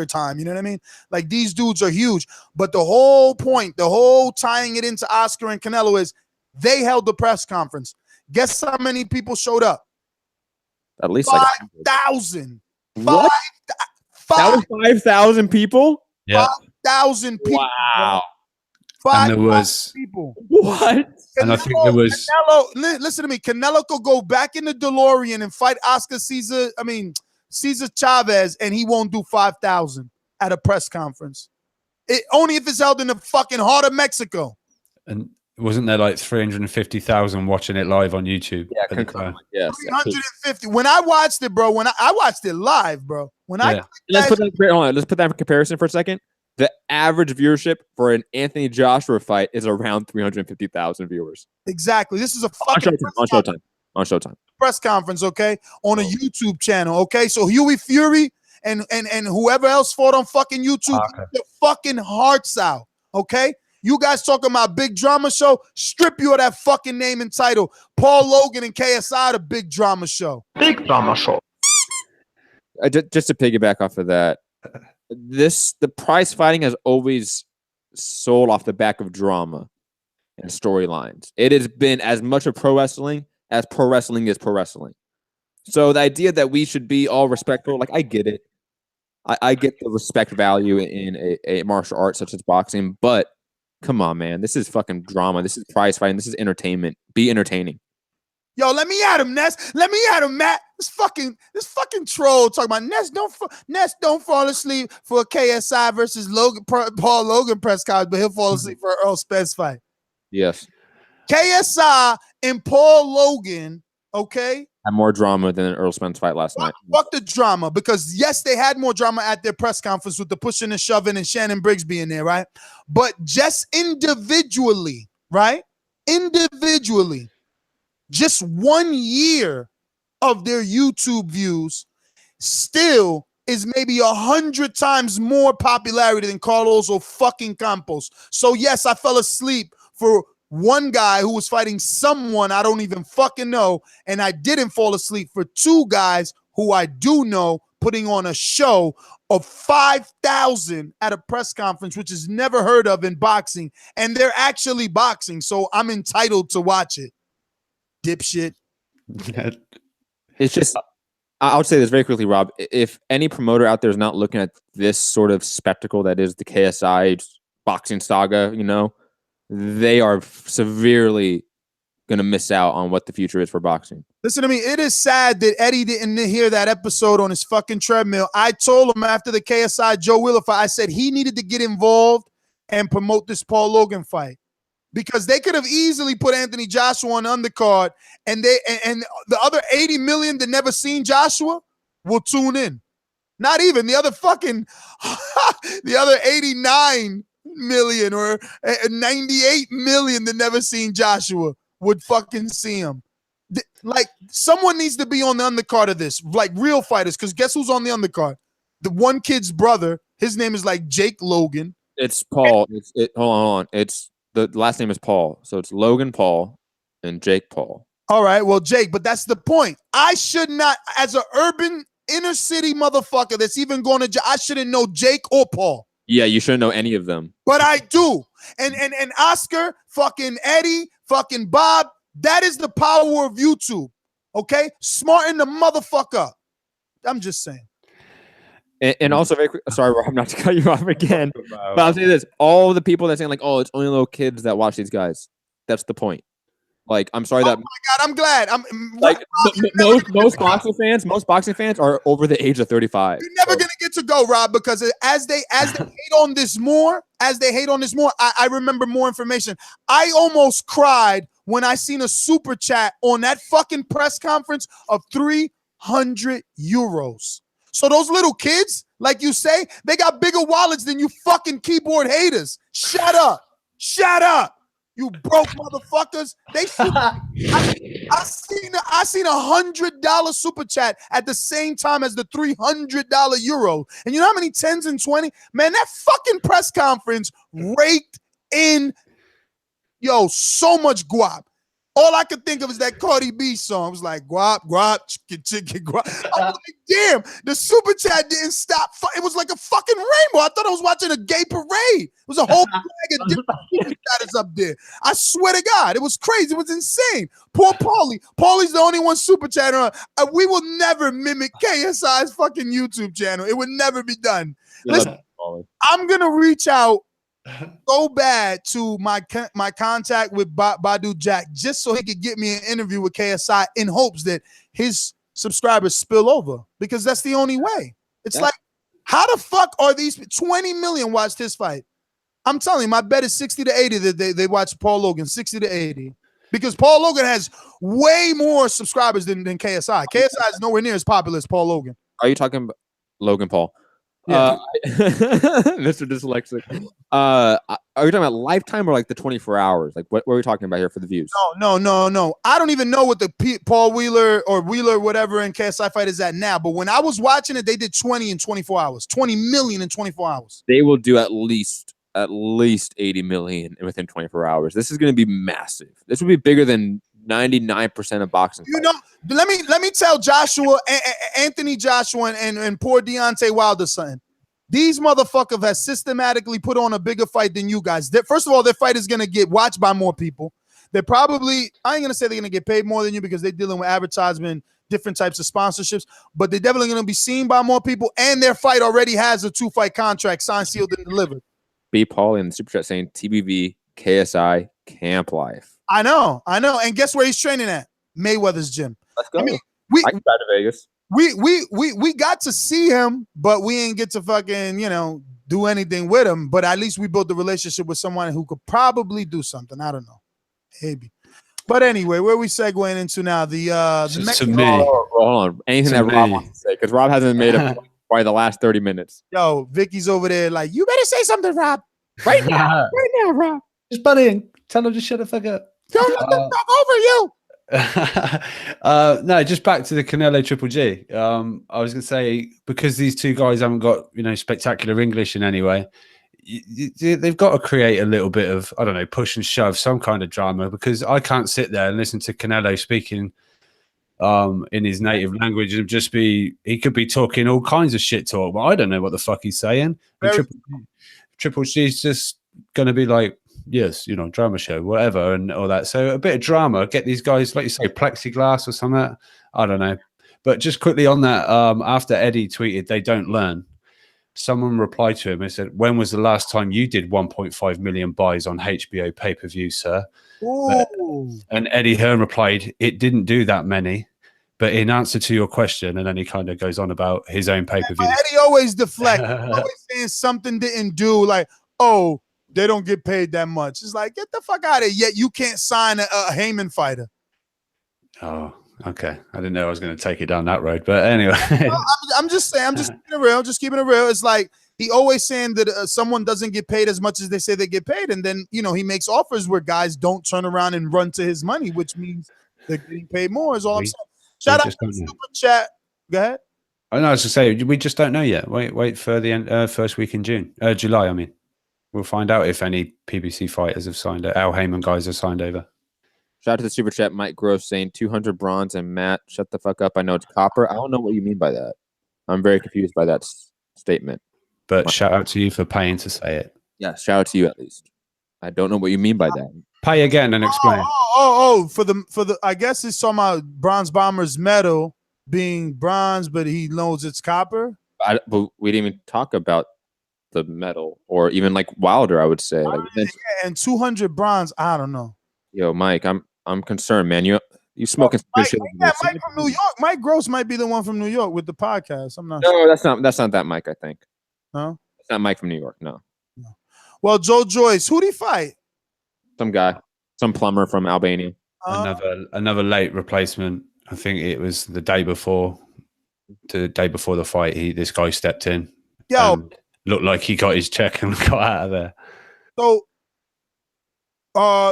time. You know what I mean? Like, these dudes are huge. But the whole point, the whole tying it into Oscar and Canelo is they held the press conference. Guess how many people showed up? At least 5,000. What? That was 5,000 people? Yeah. 5,000 people. Wow. And there was people. What? And I think there was Canelo, listen to me. Canelo could go back in the DeLorean and fight Cesar Chavez, and he won't do 5,000 at a press conference. Only if it's held in the fucking heart of Mexico. And wasn't there like 350,000 watching it live on YouTube? Yeah, yes. 350. When I watched it, bro, I watched it live, bro. Let's put that in comparison for a second. The average viewership for an Anthony Joshua fight is around 350,000 viewers. Exactly. This is a fucking on Showtime. Press conference, okay, on a YouTube channel, okay. So Huey Fury and whoever else fought on fucking YouTube, get your fucking hearts out, okay. You guys talking about big drama show? Strip you of that fucking name and title. Paul Logan and KSI, the big drama show. Big drama show. Just to piggyback off of that, the prize fighting has always sold off the back of drama and storylines. It has been as much of pro wrestling as pro wrestling is pro wrestling. So the idea that we should be all respectful, like I get it. I get the respect value in a martial art such as boxing, but come on, man. This is fucking drama. This is prize fighting. This is entertainment. Be entertaining. Yo, let me at him, Ness. Let me at him, Matt. This fucking troll talking about Ness don't fall asleep for a KSI versus Paul Logan press conference, but he'll fall asleep for an Errol Spence fight. Yes. KSI and Paul Logan, okay, had more drama than an Errol Spence fight last night. Fuck the drama, because yes, they had more drama at their press conference with the pushing and shoving and Shannon Briggs being there, right? But just individually, right? Individually, just 1 year of their YouTube views still is maybe 100 times more popularity than Carlos Ocampo. So yes, I fell asleep for one guy who was fighting someone I don't even fucking know, and I didn't fall asleep for two guys who I do know putting on a show of 5,000 at a press conference, which is never heard of in boxing, and they're actually boxing, so I'm entitled to watch it. Dipshit. It's just, I would say this very quickly, Rob. If any promoter out there is not looking at this sort of spectacle that is the KSI boxing saga, you know, they are severely going to miss out on what the future is for boxing. Listen to me. It is sad that Eddie didn't hear that episode on his fucking treadmill. I told him after the KSI Joe Wheeler fight, I said he needed to get involved and promote this Paul Logan fight, because they could have easily put Anthony Joshua on the undercard, and the other 80 million that never seen Joshua will tune in. Not even the other fucking the other 89 million or 98 million that never seen Joshua would fucking see him. Like, someone needs to be on the undercard of this, like real fighters, because guess who's on the undercard? The one kid's brother. His name is like Jake Logan. It's Paul. Hold on. It's the last name is Paul, so it's Logan Paul and Jake Paul. All right, well, Jake, but that's the point. I should not, as an urban inner city motherfucker that's even going to, I shouldn't know Jake or Paul. Yeah, you shouldn't know any of them. But I do. And Oscar, fucking Eddie, fucking Bob, that is the power of YouTube. Okay? Smarten the motherfucker up. I'm just saying. And also, very quick, sorry, Rob, not to cut you off again, but I'll say this. All the people that saying like, oh, it's only little kids that watch these guys. That's the point. Like, I'm sorry that. Oh my God, I'm glad. Like, most boxing fans are over the age of 35. You're never gonna get to go, Rob, because as they hate on this more, I remember more information. I almost cried when I seen a super chat on that fucking press conference of 300 euros. So those little kids, like you say, they got bigger wallets than you fucking keyboard haters. Shut up. Shut up. You broke motherfuckers. They I seen $100 super chat at the same time as the $300 euro. And you know how many 10s and 20? Man, that fucking press conference raked in, so much guap. All I could think of is that Cardi B song. It was like, guap, guap, chicken, guap. I was like, damn, the super chat didn't stop. It was like a fucking rainbow. I thought I was watching a gay parade. It was a whole flag of different super chatters up there. I swear to God, it was crazy. It was insane. Poor Paulie. Paulie's the only one super chatter on. We will never mimic KSI's fucking YouTube channel. It would never be done. Listen, I'm going to reach out so bad to my contact with Badu Jack just so he could get me an interview with KSI in hopes that his subscribers spill over, because that's the only way. It's like, how the fuck are these 20 million watched his fight? I'm telling you, my bet is 60 to 80 that they watch Paul Logan, 60 to 80. Because Paul Logan has way more subscribers than KSI. KSI is nowhere near as popular as Paul Logan. Are you talking about Logan Paul? Yeah. Mr. Dyslexic. Are you talking about lifetime or like the 24 hours? Like what are we talking about here for the views? No. I don't even know what the Paul Wheeler or Wheeler, whatever, in KSI fight is at now. But when I was watching it, they did 20 in 24 hours. 20 million in 24 hours. They will do at least 80 million within 24 hours. This is going to be massive. This will be bigger than 99% of boxing fights. You know, let me tell Joshua, Anthony Joshua, and poor Deontay Wilder something. These motherfuckers have systematically put on a bigger fight than you guys. First of all, their fight is going to get watched by more people. They're probably, I ain't going to say they're going to get paid more than you because they're dealing with advertisement, different types of sponsorships, but they're definitely going to be seen by more people, and their fight already has a 2-fight contract signed, sealed, and delivered. B. Paul in the super chat saying TBV, KSI, Camp Life. I know. And guess where he's training at? Mayweather's gym. Let's go. I mean, I can drive to Vegas. We got to see him, but we ain't get to fucking, do anything with him. But at least we built a relationship with someone who could probably do something. I don't know. Maybe. But anyway, where we segueing into now? The to me. Hold on. Anything that Rob wants to say, because Rob hasn't made a point by the last 30 minutes. Yo, Vicky's over there like, you better say something, Rob. Right now, Rob. Just buddy in. Tell him to shut the fuck up. Don't let them talk over you. No, just back to the Canelo Triple G. I was gonna say, because these two guys haven't got spectacular English in any way, they've got to create a little bit of, I don't know, push and shove, some kind of drama, because I can't sit there and listen to Canelo speaking in his native language and he could be talking all kinds of shit talk, but I don't know what the fuck he's saying. Triple G's just gonna be like, yes, drama show, whatever, and all that. So a bit of drama, get these guys, like you say, plexiglass or something. I don't know. But just quickly on that, after Eddie tweeted, they don't learn, someone replied to him and said, when was the last time you did 1.5 million buys on HBO pay-per-view, sir? And Eddie Hearn replied, it didn't do that many. But in answer to your question, and then he kind of goes on about his own pay-per-view. Eddie always deflects. Always saying something didn't do, like, oh, they don't get paid that much. It's like, get the fuck out of here. Yet you can't sign a Heyman fighter. Oh, okay. I didn't know I was going to take it down that road. But anyway. I'm just saying, I'm just keeping it real. Just keeping it real. It's like he always saying that someone doesn't get paid as much as they say they get paid. And then, he makes offers where guys don't turn around and run to his money, which means they're getting paid more is all I'm saying. Shout out to the super chat. Go ahead. I know, I was to say, we just don't know yet. Wait for the first week in July, I mean. We'll find out if any PBC fighters have signed it. Al Heyman guys have signed over. Shout out to the super chat, Mike Gross saying 200 bronze, and Matt, shut the fuck up. I know it's copper. I don't know what you mean by that. I'm very confused by that statement. But shout out to you for paying to say it. Yeah, shout out to you at least. I don't know what you mean by that. Pay again and explain. For the I guess he's talking about Bronze Bomber's medal being bronze, but he knows it's copper. But we didn't even talk about the medal, or even like Wilder, I would say. And 200 bronze, I don't know. Yo, Mike, I'm concerned, man. You smoking some shit. Yeah, Mike from New York. Mike Gross might be the one from New York with the podcast. I'm not sure. No, that's not that Mike, I think. No? It's not Mike from New York, no. Well, Joe Joyce, who'd he fight? Some guy. Some plumber from Albania. Another late replacement. I think it was the day before the fight. This guy stepped in. Yo, looked like he got his check and got out of there. So,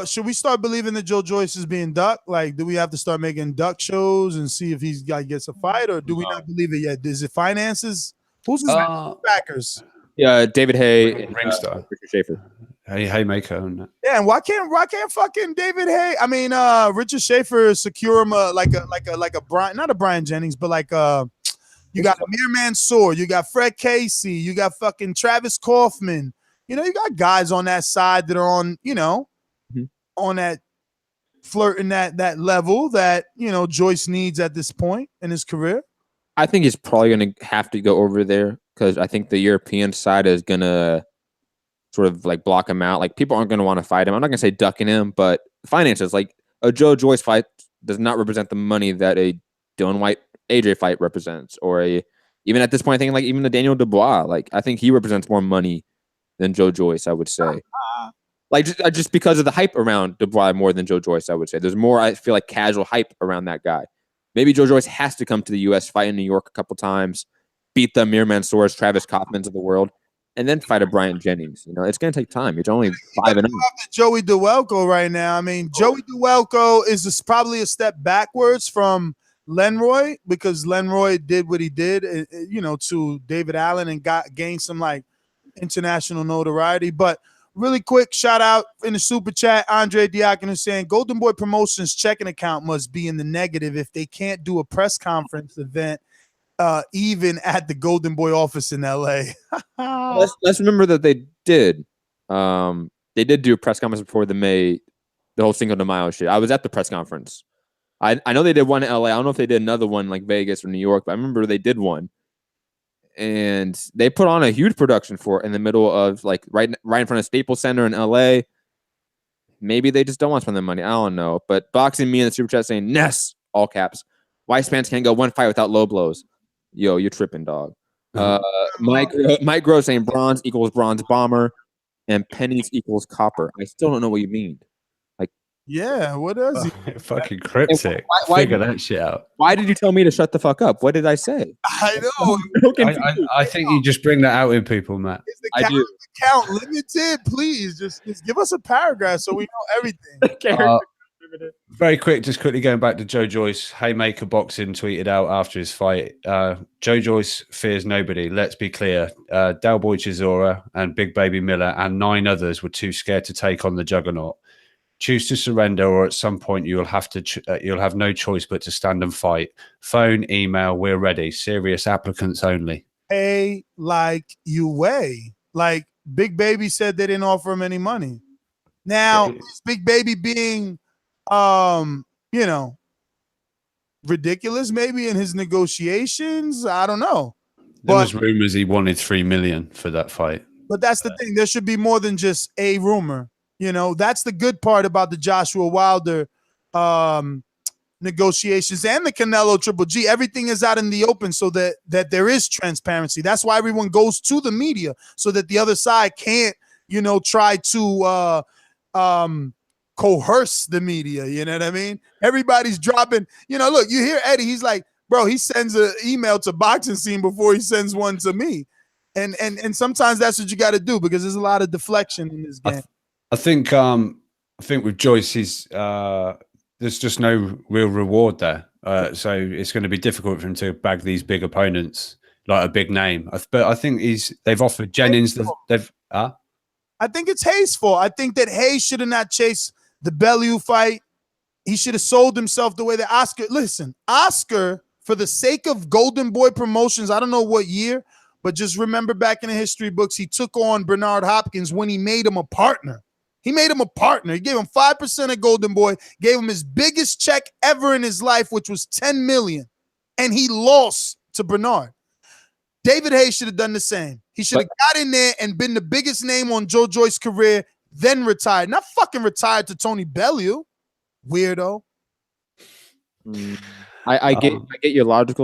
should we start believing that Joe Joyce is being ducked? Like, do we have to start making duck shows and see if he's gets a fight, or do we not believe it yet? Is it finances? Who's his backers? Yeah, David Hay and Ringstar. Richard Schaefer. Haymaker. Yeah, and why can't fucking David Hay? I mean, Richard Schaefer secure him like a Brian, not a Brian Jennings, but like you got Amir Mansour, you got Fred Casey, you got fucking Travis Kaufman. You got guys on that side that are on, on that flirting that level that, Joyce needs at this point in his career. I think he's probably going to have to go over there because I think the European side is going to sort of like block him out. Like people aren't going to want to fight him. I'm not going to say ducking him, but finances, like a Joe Joyce fight does not represent the money that a Dylan White AJ fight represents, or even at this point, I think like even the Daniel Dubois, like I think he represents more money than Joe Joyce, I would say. Like just because of the hype around Dubois more than Joe Joyce, I would say. There's more, I feel like, casual hype around that guy. Maybe Joe Joyce has to come to the U.S., fight in New York a couple times, beat the Amir Mansours, Travis Kaufmans of the world, and then fight a Bryant Jennings. You know, it's going to take time. He's only 5-0. Joey DeWelko right now. I mean, Joey DeWelko is probably a step backwards from Lenroy, because Lenroy did what he did, you know, to David Allen and gained some like international notoriety. But really quick shout out in the super chat, Andre Diakonou saying Golden Boy Promotions checking account must be in the negative if they can't do a press conference event even at the Golden Boy office in LA. let's remember that they did do a press conference before the whole Cinco de Mayo shit. I was at the press conference. I know they did one in LA. I don't know if they did another one like Vegas or New York, but I remember they did one. And they put on a huge production for it in the middle of like right in front of Staples Center in LA. Maybe they just don't want to spend their money. I don't know. But Boxing Me in the super chat saying, Ness, all caps. Why Spence can't go one fight without low blows? Yo, you're tripping, dog. Mike Gross saying bronze equals bronze bomber and pennies equals copper. I still don't know what you mean. Yeah, what is he? Fucking cryptic. Figure that shit out. Why did you tell me to shut the fuck up? What did I say? I know. I think you just bring that out in people, Matt. Is the count limited? Please, just give us a paragraph so we know everything. Very quick, just quickly going back to Joe Joyce. Haymaker Boxing tweeted out after his fight, Joe Joyce fears nobody. Let's be clear. Del Boy Chisora and Big Baby Miller and 9 others were too scared to take on the juggernaut. Choose to surrender, or at some point you'll have no choice but to stand and fight. Phone, email, we're ready. Serious applicants only. Pay like you weigh. Like Big Baby said they didn't offer him any money. Now, is Big Baby being, you know, ridiculous maybe in his negotiations? I don't know. There was rumors he wanted $3 million for that fight. But that's the thing. There should be more than just a rumor. You know, that's the good part about the Joshua Wilder negotiations and the Canelo Triple G. Everything is out in the open so that there is transparency. That's why everyone goes to the media, so that the other side can't, you know, try to coerce the media. You know what I mean? Everybody's dropping, you know, look, you hear Eddie, he's like, bro, he sends an email to Boxing Scene before he sends one to me. And sometimes that's what you got to do, because there's a lot of deflection in this game. I think with Joyce, there's just no real reward there. So it's going to be difficult for him to bag these big opponents, like a big name. But I think they've offered Jennings. I think it's Hayes' fault. I think that Hayes should have not chased the Bellew fight. He should have sold himself the way that Oscar. Listen, Oscar, for the sake of Golden Boy Promotions, I don't know what year, but just remember back in the history books, he took on Bernard Hopkins when he made him a partner. He made him a partner. He gave him 5% of Golden Boy, gave him his biggest check ever in his life, which was $10 million. And he lost to Bernard. David Hayes should have done the same. He should have got in there and been the biggest name on Joe Joyce's career, then retired. Not fucking retired to Tony Bellew. Weirdo. I get your logic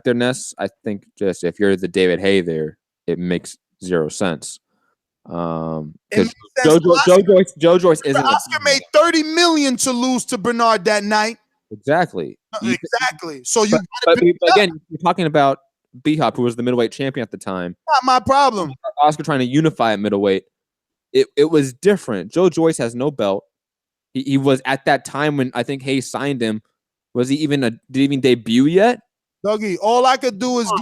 there, Ness. I think just if you're the David Hay there, it makes zero sense. Because Joe Joyce isn't. Oscar made $30 million to lose to Bernard that night. Exactly. Exactly. So you. But again, you're talking about B-Hop, who was the middleweight champion at the time. Not my problem. Oscar trying to unify at middleweight. It was different. Joe Joyce has no belt. He was at that time when I think Hayes signed him. Was he did he even debut yet? Dougie, all I could do is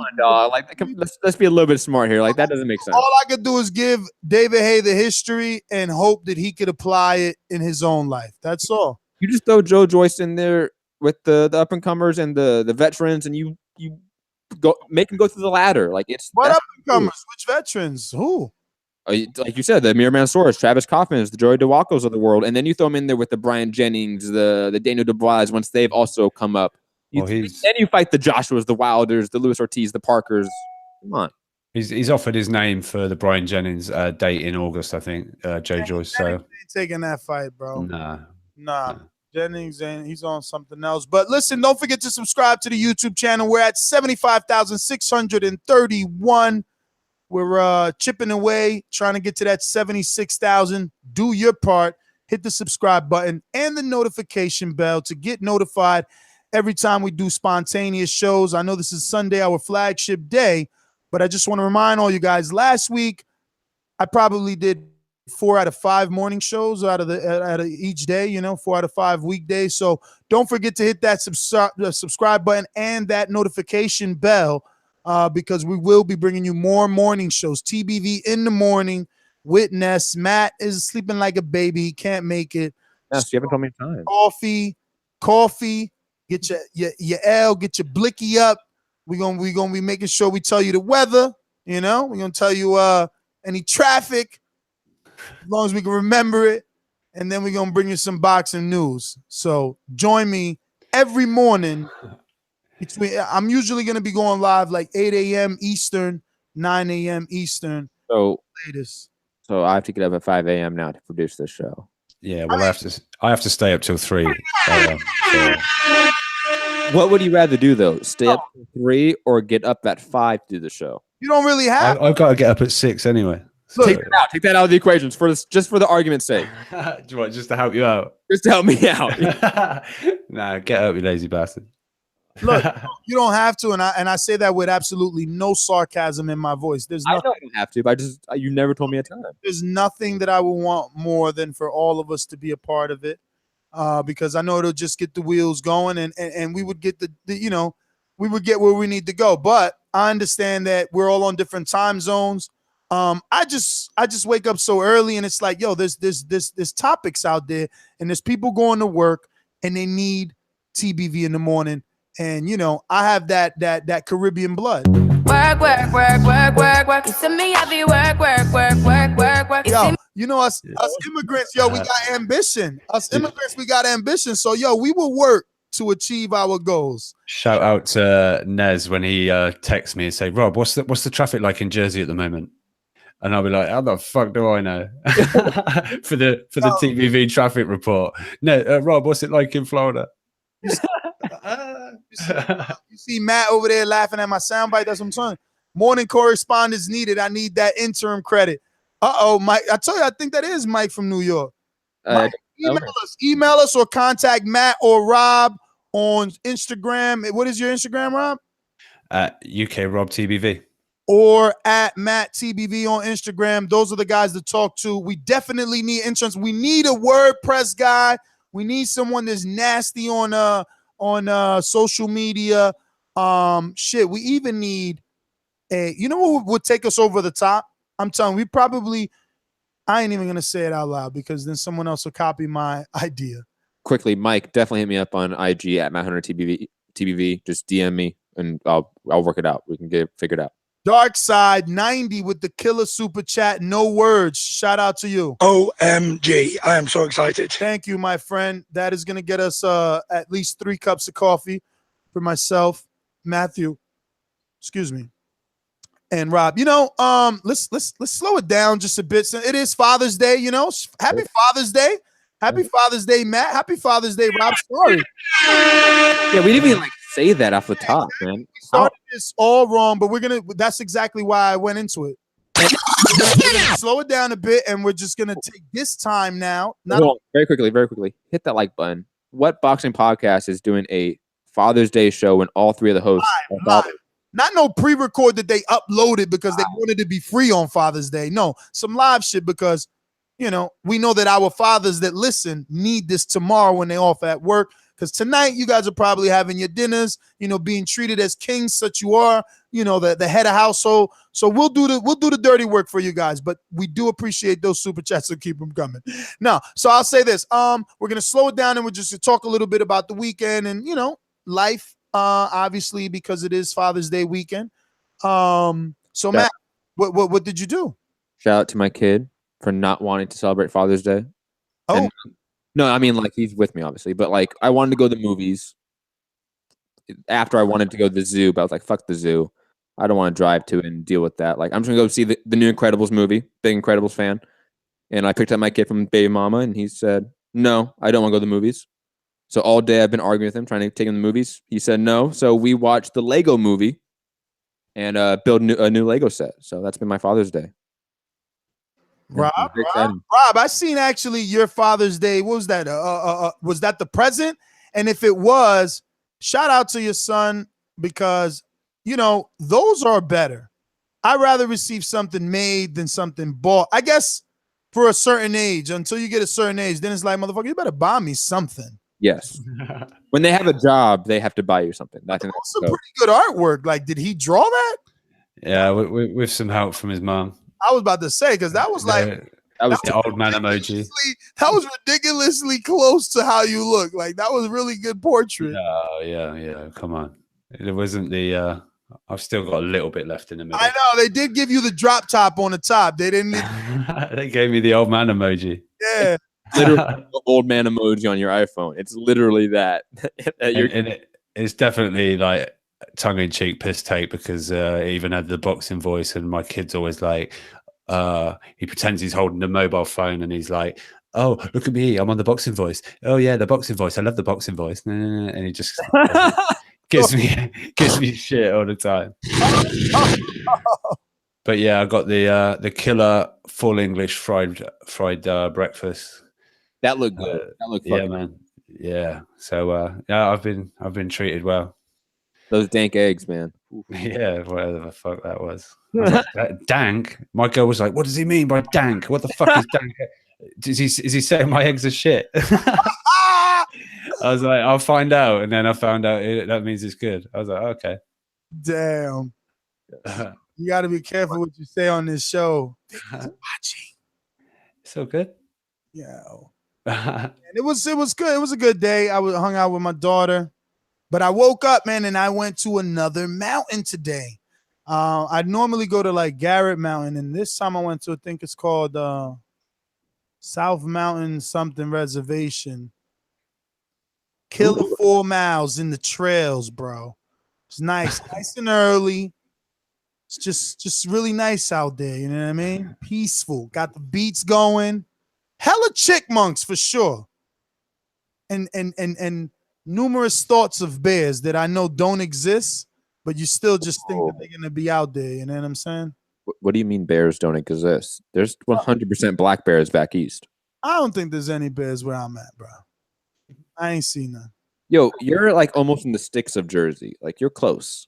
let's be a little bit smart here. Like, that doesn't make sense. All I could do is give David Hay the history and hope that he could apply it in his own life. That's all. You just throw Joe Joyce in there with the up and comers and the veterans, and you go make him go through the ladder. Like, it's what up and comers? Which veterans? Who? Like you said, the Amir Mansours, Travis Kaufmans, the Joey DeWalcos of the world, and then you throw them in there with the Brian Jennings, the Daniel Dubois once they've also come up. Then you fight the Joshuas, the Wilders, the Luis Ortiz, the Parkers. Come on. He's offered his name for the Brian Jennings date in August, I think, Joe Joyce. So ain't taking that fight, bro. Nah. Jennings, and he's on something else. But listen, don't forget to subscribe to the YouTube channel. We're at 75,631. We're chipping away, trying to get to that 76,000. Do your part. Hit the subscribe button and the notification bell to get notified every time we do spontaneous shows. I know this is Sunday, our flagship day, but I just want to remind all you guys, last week, I probably did 4 out of 5 morning shows out of each day, 4 out of 5 weekdays. So don't forget to hit that subscribe button and that notification bell because we will be bringing you more morning shows. TBV in the morning with Ness. Matt is sleeping like a baby. He can't make it. Yes, you haven't told me time. Coffee. Get your L, get your blicky up. We're gonna be making sure we tell you the weather. We're gonna tell you any traffic, as long as we can remember it, and then we're gonna bring you some boxing news. So join me every morning. I'm usually gonna be going live like 8 a.m. Eastern, 9 a.m. Eastern. So latest. So I have to get up at 5 a.m. now to produce this show. Yeah, well, I have to stay up till 3. So. What would you rather do though? Stay up till 3 or get up at 5 to do the show? You don't really have. I've got to get up at 6 anyway. So. Take that out of the equations just for the argument's sake. Do you want just to help you out? Just to help me out. Nah, get up, you lazy bastard. Look, you don't have to, and I say that with absolutely no sarcasm in my voice. There's nothing, I know I don't have to, but you never told me a time. There's nothing that I would want more than for all of us to be a part of it, because I know it'll just get the wheels going, and we would get we would get where we need to go. But I understand that we're all on different time zones. I just wake up so early, and it's like, yo, there's topics out there, and there's people going to work, and they need TBV in the morning. And I have that Caribbean blood. Work. You see me, I be work. Yo, us immigrants, we got ambition. Us immigrants, we got ambition. So, we will work to achieve our goals. Shout out to Nez when he texts me and say, Rob, what's the traffic like in Jersey at the moment? And I'll be like, how the fuck do I know? for the TBV traffic report. No, Rob, what's it like in Florida? You see Matt over there laughing at my soundbite. That's what I'm saying. Morning correspondence needed. I need that interim credit. Mike. I tell you, I think that is Mike from New York. Mike, email us or contact Matt or Rob on Instagram. What is your Instagram, Rob? UK Rob TBV. Or at Matt TBV on Instagram. Those are the guys to talk to. We definitely need interns. We need a WordPress guy. We need someone that's nasty on social media. We even need what would take us over the top? I'm telling you, I ain't even gonna say it out loud because then someone else will copy my idea. Quickly, Mike, definitely hit me up on IG at Matt Hunter TBV. Just DM me and I'll work it out. We can get it figured out. Dark Side 90 with the killer super chat. No words. Shout out to you. OMG. I am so excited. Thank you, my friend. That is going to get us at least 3 cups of coffee for myself, Matthew, and Rob. Let's slow it down just a bit. It is Father's Day, Happy Father's Day. Happy Father's Day, Matt. Happy Father's Day, Rob. Sorry. Yeah, we didn't even say that off the top, man. We started this all wrong, but that's exactly why I went into it. Slow it down a bit, and we're just gonna take this time now. Very quickly. Hit that like button. What boxing podcast is doing a Father's Day show when all 3 of the hosts are fathers? Not no pre-record that they uploaded because they wanted to be free on Father's Day. No, some live shit because we know that our fathers that listen need this tomorrow when they're off at work. Because tonight you guys are probably having your dinners, being treated as kings such you are, the head of household. So we'll do the dirty work for you guys, but we do appreciate those super chats, so keep them coming. Now, so I'll say this: we're gonna slow it down and we're just gonna talk a little bit about the weekend and life, obviously because it is Father's Day weekend. So Matt, what did you do? Shout out to my kid for not wanting to celebrate Father's Day. Oh. No, I mean, he's with me, obviously. But, I wanted to go to the movies after I wanted to go to the zoo. But I was like, fuck the zoo. I don't want to drive to it and deal with that. I'm just going to go see the new Incredibles movie. Big Incredibles fan. And I picked up my kid from Baby Mama, and he said, no, I don't want to go to the movies. So all day I've been arguing with him, trying to take him to the movies. He said no. So we watched the Lego movie. and build a new Lego set. So that's been my Father's Day. Rob, I seen actually your Father's Day. What was that? Was that the present? And if it was, shout out to your son, because you know those are better. I'd rather receive something made than something bought. I guess for a certain age, until you get a certain age, then it's like, motherfucker, you better buy me something. Yes. When they have a job, they have to buy you something. I think that's some pretty good artwork. Like, did he draw that? Yeah, with some help from his mom. I was about to say, because that was like that was the old man emoji. That was ridiculously close to how you look. Like, that was really good portrait. Oh yeah. Come on, it wasn't the. I've still got a little bit left in the middle. I know they did give you the drop top on the top. They didn't. They gave me the old man emoji. Yeah. Literally the old man emoji on your iPhone. It's literally that. It's definitely like tongue-in-cheek piss take, because it even had the boxing voice, and my kid's always like, he pretends he's holding the mobile phone and he's like, oh, look at me, I'm on the boxing voice. Oh yeah, the boxing voice. I love the boxing voice. And he just gives me shit all the time. But yeah, I got the killer full English fried breakfast. That looked good. That looked yeah, man. Yeah. So yeah, I've been treated well. Those dank eggs, man. Yeah, whatever the fuck that was. Dank. My girl was like, "What does he mean by dank? What the fuck is dank? Is he saying my eggs are shit?" I was like, "I'll find out," and then I found out that means it's good. I was like, "Okay." Damn. You got to be careful what you say on this show. Watching. So good. Yeah. And it was good. It was a good day. I hung out with my daughter. But I woke up, man, and I went to another mountain today. I normally go to like Garrett Mountain, and this time I went to, I think it's called South Mountain something reservation. Killer 4 miles in the trails, bro. It's nice and early. It's just really nice out there. You know what I mean? Peaceful. Got the beats going. Hella chickmunks for sure. And numerous thoughts of bears that I know don't exist, but you still just think that they're gonna be out there. You know what I'm saying? What do you mean bears don't exist? There's 100% black bears back east. I don't think there's any bears where I'm at, bro. I ain't seen none. Yo, you're like almost in the sticks of Jersey. Like, you're close.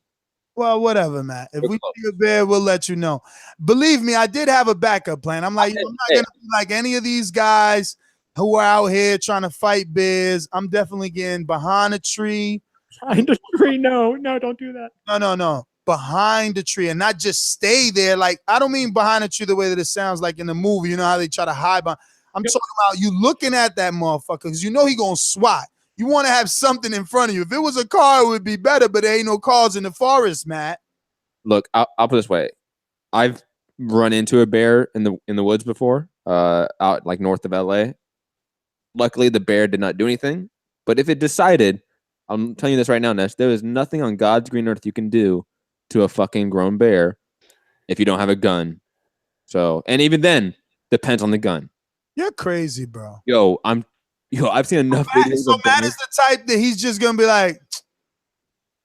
Well, whatever, Matt. If we see a bear, we'll let you know. Believe me, I did have a backup plan. I'm like, I'm not gonna be like any of these guys who are out here trying to fight bears. I'm definitely getting behind a tree. Behind a tree? No, don't do that. No. Behind the tree, and not just stay there. Like, I don't mean behind a tree the way that it sounds like in the movie. You know how they try to hide behind. I'm talking about you looking at that motherfucker, because you know he gonna swat. You want to have something in front of you. If it was a car, it would be better, but there ain't no cars in the forest, Matt. Look, I'll put it this way. I've run into a bear in the woods before, out like north of LA. Luckily, the bear did not do anything. But if it decided, I'm telling you this right now, Ness, there is nothing on God's green earth you can do to a fucking grown bear if you don't have a gun. So, and even then, depends on the gun. You're crazy, bro. I've seen enough videos. So Matt is the type that he's just gonna be like,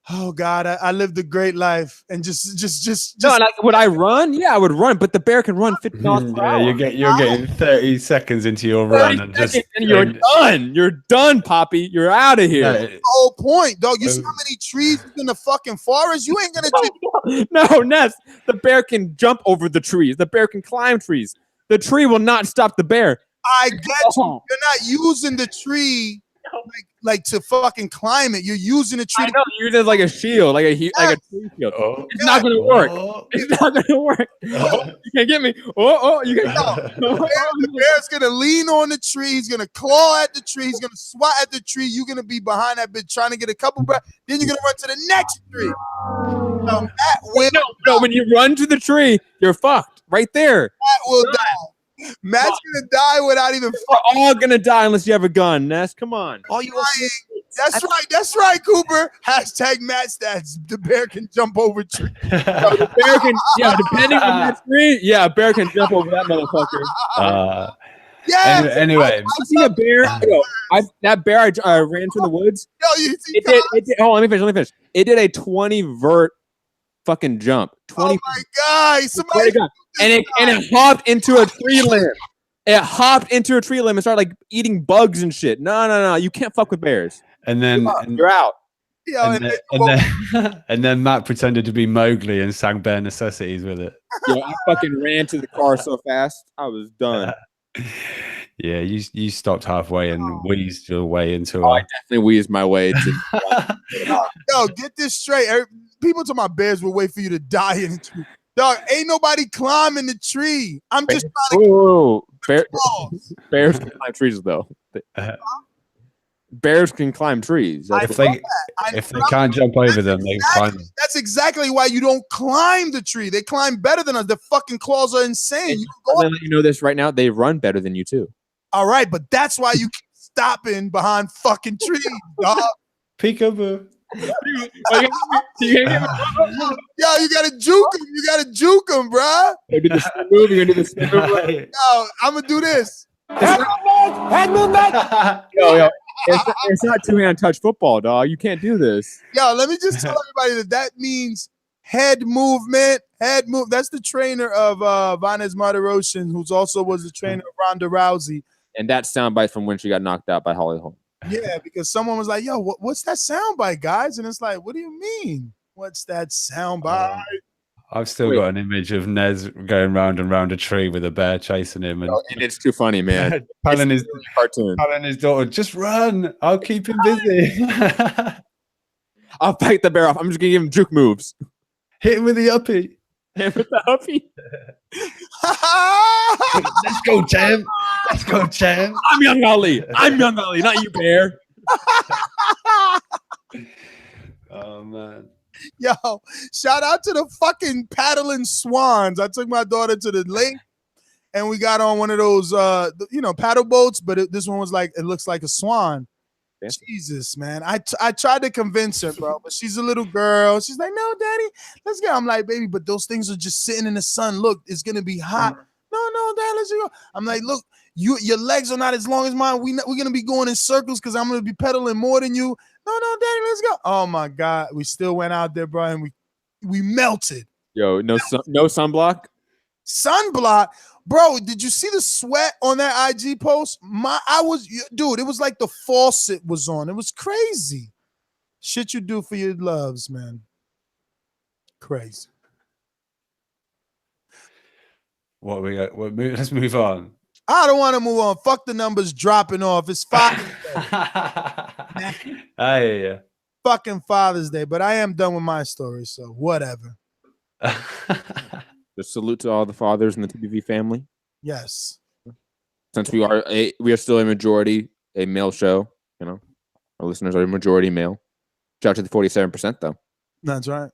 "Oh God, I lived a great life," and just. No, like, would I run? Yeah, I would run, but the bear can run 50 miles per hour. You're getting 30 seconds into your run, and you're done. You're done, Poppy. You're out of here. That's the whole point, dog. You see how many trees in the fucking forest? You ain't gonna. No, Ness. The bear can jump over the trees. The bear can climb trees. The tree will not stop the bear. I get you. You're not using the tree like to fucking climb it. You're using the tree. I know. You're using it like a shield, like a tree shield. It's not going to work. It's not going to work. You can't get me. You can't. The bear's going to lean on the tree. He's going to claw at the tree. He's going to swat at the tree. You're going to be behind that bitch trying to get a couple breath. Then you're going to run to the next tree. No, when you run to the tree, you're fucked. Right there. Matt will die. Matt's gonna die without even. We're all gonna die unless you have a gun, Ness. Come on. All you That's right, Cooper. Hashtag Matt stats. The bear can jump over tree. The bear can, depending on that tree, a bear can jump over that motherfucker. Anyway, I've seen a bear. That bear I ran to in the woods. Yo, it did. Hold on, let me finish. It did a 20 vert fucking jump. 20 Oh my God! Somebody and it hopped into a tree limb. It hopped into a tree limb and started like eating bugs and shit. No. You can't fuck with bears. And then you're out. And then Matt pretended to be Mowgli and sang Bare Necessities with it. Yo, I fucking ran to the car so fast. I was done. Yeah, you stopped halfway and wheezed your way into I definitely wheezed my way to Yo, get this straight. People talking about bears will wait for you to die in the tree. Dog, ain't nobody climbing the tree. I'm just trying to bears can climb trees though. Bears can climb trees. If they can't jump over them, they can climb them. That's exactly why you don't climb the tree. They climb better than us. Their fucking claws are insane. I'm gonna let you know this right now. They run better than you too. All right, but that's why you keep stopping behind fucking trees, dog. Peekaboo. Yo, you gotta juke him. You gotta juke him, bro. You're gonna do this move. Yo, I'm gonna do this. Head movement. Yo, it's not two-hand touch football, dog. You can't do this. Yo, let me just tell everybody that means head movement. Head move. That's the trainer of Vanessa Martirosyan, who's also was the trainer of Ronda Rousey. And that soundbite from when she got knocked out by Holly Holm. Yeah, because someone was like, yo, what's that soundbite, guys? And it's like, what do you mean? What's that soundbite? I've still got an image of Nez going round and round a tree with a bear chasing him. And it's too funny, man. telling his daughter, just run. I'll keep him busy. I'll fight the bear off. I'm just going to give him juke moves. Hit him with the uppie. Hit him with the uppie. Let's go, champ. Let's go, champ. I'm Young Ali. Not you, bear. Oh, man. Yo, shout out to the fucking paddling swans. I took my daughter to the lake and we got on one of those, paddle boats, but this one was like, it looks like a swan. Yeah. Jesus, man. I tried to convince her, bro, but she's a little girl. She's like, no, daddy, let's go. I'm like, baby, but those things are just sitting in the sun. Look, it's going to be hot. No, dad, let's go. I'm like, look, your legs are not as long as mine. We're going to be going in circles because I'm going to be pedaling more than you. No, daddy, let's go. Oh, my God. We still went out there, bro, and we melted. Yo, no sunblock? Sunblock? Bro, did you see the sweat on that IG post? Dude, it was like the faucet was on. It was crazy. Shit you do for your loves, man. Crazy. What we got? Let's move on. I don't want to move on. Fuck the numbers dropping off. It's Father's Day. Yeah. Fucking Father's Day, but I am done with my story, so whatever. Just salute to all the fathers in the TBV family. Yes. Since we are still a majority, a male show, our listeners are a majority male. Shout out to the 47% though. That's right.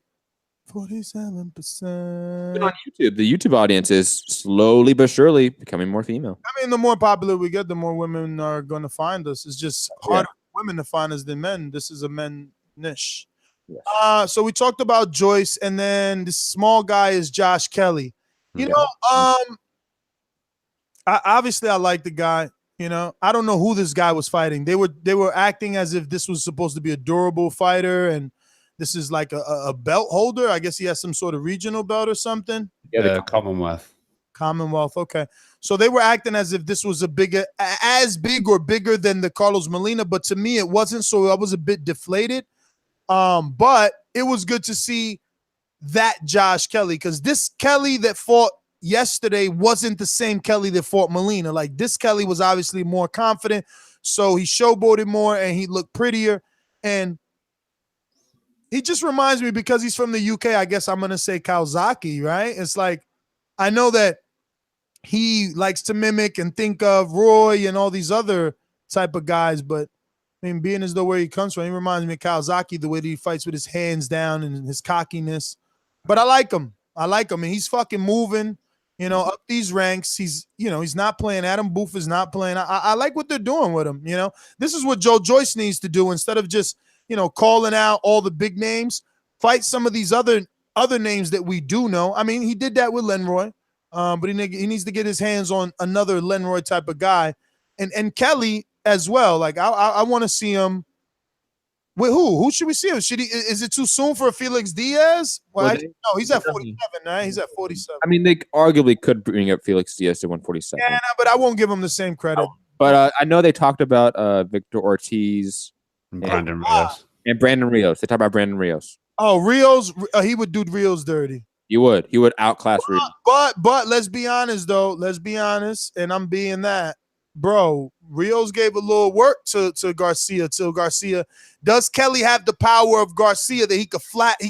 47%. On YouTube, the YouTube audience is slowly but surely becoming more female. I mean, the more popular we get, the more women are going to find us. It's just harder for women to find us than men. This is a men niche. Yes. So we talked about Joyce, and then this small guy is Josh Kelly. I like the guy. I don't know who this guy was fighting. They were acting as if this was supposed to be a durable fighter, and this is like a belt holder. I guess he has some sort of regional belt or something. Yeah, the Commonwealth. Commonwealth. Okay. So they were acting as if this was as big or bigger than the Carlos Molina, but to me it wasn't. So I was a bit deflated. But it was good to see that Josh Kelly, because this Kelly that fought yesterday wasn't the same Kelly that fought Molina. Like, this Kelly was obviously more confident, so he showboated more and he looked prettier. And he just reminds me, because he's from the UK, I guess I'm going to say Kawasaki, right? It's like, I know that he likes to mimic and think of Roy and all these other type of guys, but I mean, being as though where he comes from, he reminds me of Kawasaki, the way that he fights with his hands down and his cockiness. But I like him. And he's fucking moving, up these ranks. He's not playing. Adam Booth is not playing. I like what they're doing with him. This is what Joyce needs to do. Instead of just, calling out all the big names, fight some of these other names that we do know. I mean, he did that with Lenroy, but he needs to get his hands on another Lenroy type of guy. And Kelly as well. Like, I want to see him With who? Who should we see him? Should he? Is it too soon for Felix Diaz? Well, Well, no, he's at 47, right? He's at 47. I mean, they arguably could bring up Felix Diaz to 147. Yeah, no, but I won't give him the same credit. But I know they talked about Victor Ortiz and Brandon Rios. And Brandon Rios. They talked about Brandon Rios. Oh, Rios, he would do Rios dirty. He would outclass Rios. But let's be honest, though. Let's be honest, and I'm being that. Bro, Rios gave a little work to Garcia. Does Kelly have the power of Garcia that he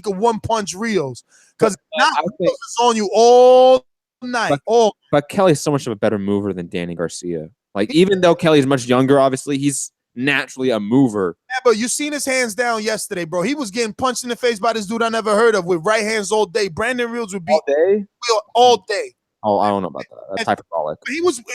could one punch Rios? Because Rios is on you all night. But Kelly's so much of a better mover than Danny Garcia. Like, even though Kelly's much younger, obviously, he's naturally a mover. Yeah, but you seen his hands down yesterday, bro. He was getting punched in the face by this dude I never heard of with right hands all day. Brandon Rios would be all day. Oh, I don't know about that. That's hyperbolic.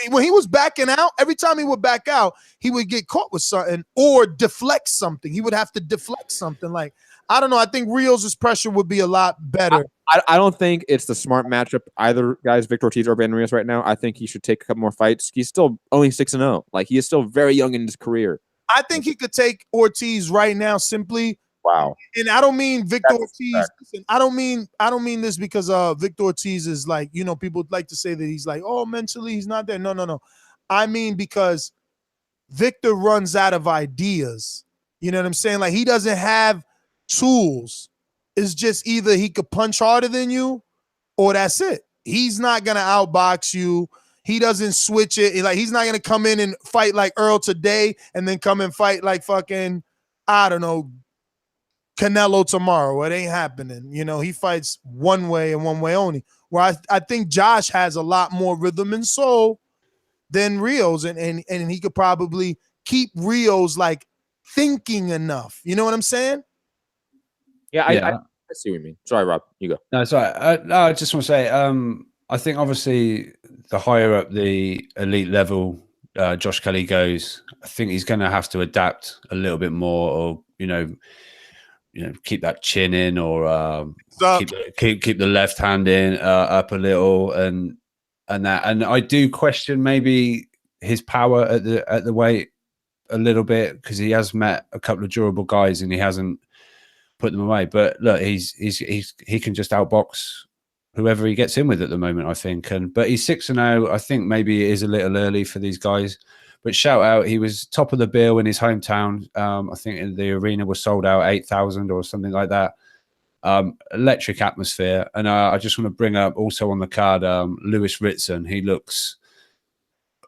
When he was backing out, every time he would back out, he would get caught with something or deflect something. He would have to deflect something. Like, I don't know. I think Rios' pressure would be a lot better. I don't think it's the smart matchup either, guys, Victor Ortiz or Brandon Rios right now. I think he should take a couple more fights. He's still only 6-0. Like, he is still very young in his career. I think he could take Ortiz right now simply. Wow. And I don't mean Victor Ortiz. Listen, I don't mean this because Victor Ortiz is like, you know, people like to say that he's like, oh, mentally he's not there. No. I mean because Victor runs out of ideas. You know what I'm saying? Like, he doesn't have tools. It's just either he could punch harder than you or that's it. He's not gonna outbox you. He doesn't switch it. Like, he's not gonna come in and fight like Earl today and then come and fight like fucking, I don't know, Canelo tomorrow. It ain't happening. You know, he fights one way and one way only. Where I think Josh has a lot more rhythm and soul than Rios, and he could probably keep Rios like thinking enough. You know what I'm saying? Yeah, I see what you mean. Sorry, Rob. You go. No, sorry. I just want to say, I think obviously the higher up the elite level Josh Kelly goes, I think he's going to have to adapt a little bit more, or keep that chin in, or keep the left hand in up a little, and that. And I do question maybe his power at the weight a little bit, because he has met a couple of durable guys and he hasn't put them away. But look, he can just outbox whoever he gets in with at the moment, I think. But he's 6-0. I think maybe it is a little early for these guys. But shout out, he was top of the bill in his hometown. I think the arena was sold out 8,000 or something like that. Electric atmosphere. And I just want to bring up also on the card, Lewis Ritson. He looks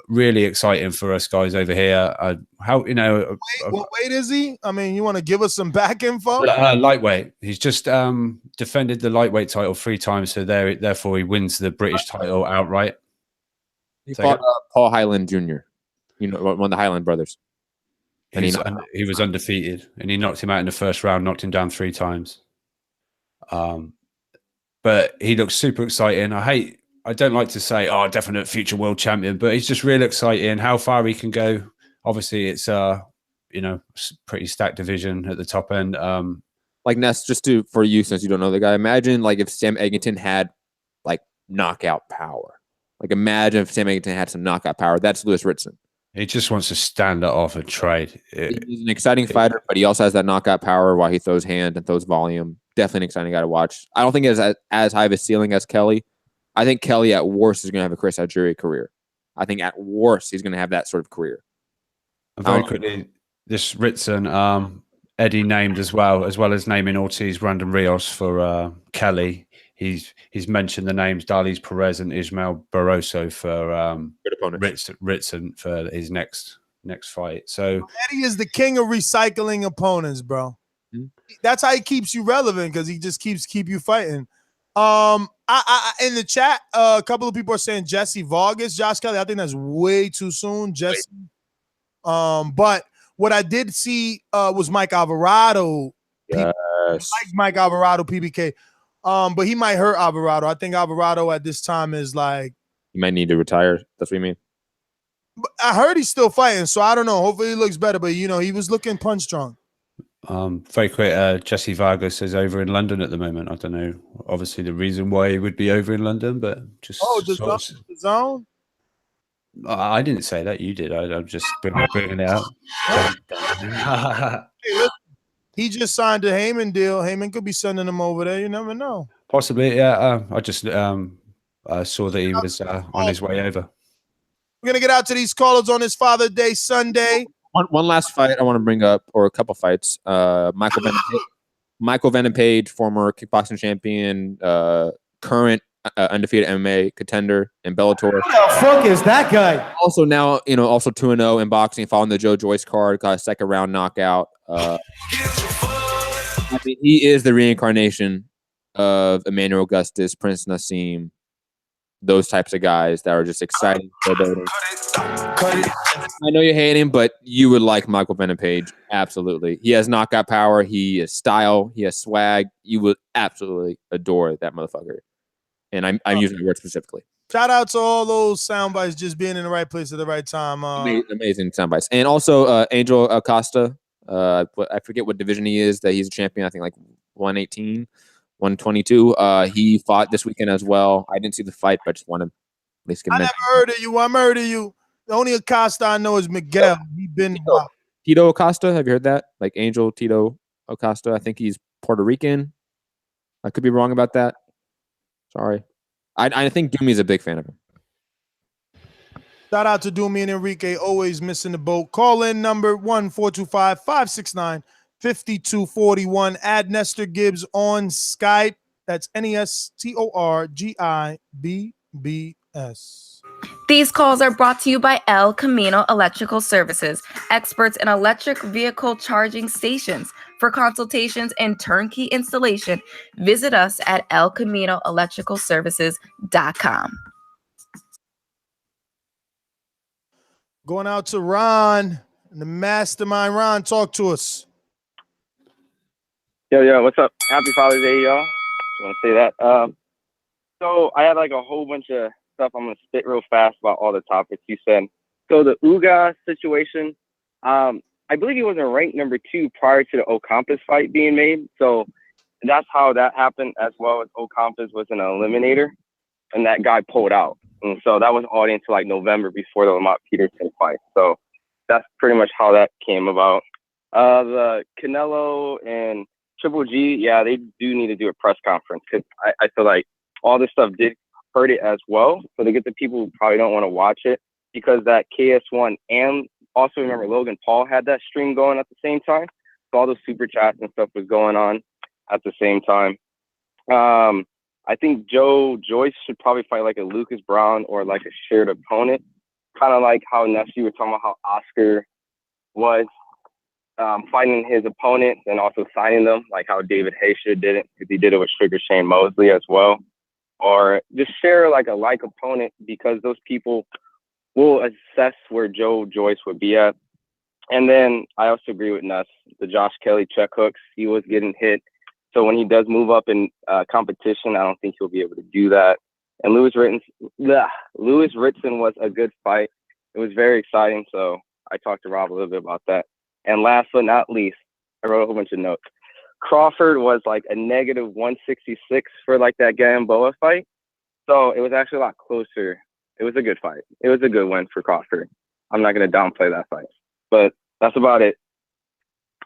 really exciting for us guys over here. What weight is he? I mean, you want to give us some back info? Lightweight. He's just defended the lightweight title 3 times, so therefore he wins the British title outright. He fought Paul Highland Jr., one of the Highland brothers. And he was undefeated, and he knocked him out in the first round, knocked him down 3 times. But he looks super exciting. I don't like to say, definite future world champion, but he's just real exciting. How far he can go. Obviously, it's pretty stacked division at the top end. Like, Ness, for you, since you don't know the guy, imagine like if Sam Eggington had like knockout power. Like, imagine if Sam Eggington had some knockout power. That's Lewis Ritson. He just wants to stand it off and trade. He's an exciting fighter, but he also has that knockout power while he throws hand and throws volume. Definitely an exciting guy to watch. I don't think it's as high of a ceiling as Kelly. I think Kelly at worst is going to have a Chris Algieri career. I think at worst he's going to have that sort of career. Very quickly, this Ritson, Eddie named as well as naming Ortiz, Brandon Rios for Kelly. He's mentioned the names Darlis Perez and Ismael Barroso for Ritson for his next fight. So Eddie is the king of recycling opponents, bro. Mm-hmm. That's how he keeps you relevant, because he just keep you fighting. I in the chat, a couple of people are saying Jesse Vargas, Josh Kelly. I think that's way too soon, Jesse. But what I did see was Mike Alvarado. Yes. Mike Alvarado, PBK. But he might hurt Alvarado. I think Alvarado at this time is like, he might need to retire. That's what you mean. But I heard he's still fighting, so I don't know. Hopefully he looks better. But he was looking punch drunk. Very quick, Jesse Vargas is over in London at the moment. I don't know, obviously, the reason why he would be over in London, but just the zone. I didn't say that. You did. I'm just bringing it out. He just signed a Heyman deal. Heyman could be sending him over there. You never know. Possibly, yeah. I just saw that he was on his way over. We're going to get out to these callers on this Father's Day Sunday. One last fight I want to bring up, or a couple fights. Michael Venom Page, former kickboxing champion, current undefeated MMA contender in Bellator. Who the fuck is that guy? Also now, also 2-0 in boxing, following the Joe Joyce card, got a second round knockout. I mean, he is the reincarnation of Emmanuel Augustus, Prince Nassim, those types of guys that are just exciting. I know you hate him, but you would like Michael Venom Page. Absolutely. He has knockout power. He has style. He has swag. You would absolutely adore that motherfucker. And I'm using the word specifically. Shout out to all those sound bites just being in the right place at the right time. Amazing sound bites. And also Angel Acosta. I forget what division he is, that he's a champion. I think like 118, 122. He fought this weekend as well. I didn't see the fight, but just wanted to at least get I never heard of you. I murder you. The only Acosta I know is Miguel. He's been Tito Acosta. Have you heard that? Like Angel Tito Acosta. I think he's Puerto Rican. I could be wrong about that. Sorry. I think Doomy's a big fan of him. Shout out to Doomy and Enrique, always missing the boat. Call in number 1-425-569-5241. Add Nestor Gibbs on Skype. That's NESTORGIBBS. These calls are brought to you by El Camino Electrical Services, experts in electric vehicle charging stations. For consultations and turnkey installation, visit us at elcaminoelectricalservices.com. Going out to Ron, the mastermind. Ron, talk to us. Yo, what's up? Happy Father's Day, y'all. Just want to say that. So I had like a whole bunch of stuff I'm going to spit real fast about all the topics you said. So the Uga situation, I believe he wasn't ranked number 2 prior to the Ocampo fight being made. So that's how that happened, as well as Ocampo was an eliminator, and that guy pulled out. And so that was all into like November before the Lamont Peterson fight. So that's pretty much how that came about. The Canelo and Triple G, yeah, they do need to do a press conference, because I feel like all this stuff did hurt it as well. So to get the people who probably don't want to watch it, because that KS1 and also remember Logan Paul had that stream going at the same time. So all those super chats and stuff was going on at the same time. I think Joyce should probably fight like a Lucas Brown or like a shared opponent, kind of like how Nestor, you were talking about how Oscar was fighting his opponents and also signing them, like how David Haysher did it, because he did it with Sugar Shane Mosley as well. Or just share like a like opponent, because those people will assess where Joyce would be at. And then I also agree with Nuss, the Josh Kelly check hooks, he was getting hit. So when he does move up in competition, I don't think he'll be able to do that. And Lewis Ritson was a good fight. It was very exciting. So I talked to Rob a little bit about that. And last but not least, I wrote a whole bunch of notes. Crawford was like a negative 166 for like that Gamboa fight. So it was actually a lot closer. It was a good fight. It was a good win for Crawford. I'm not going to downplay that fight. But that's about it.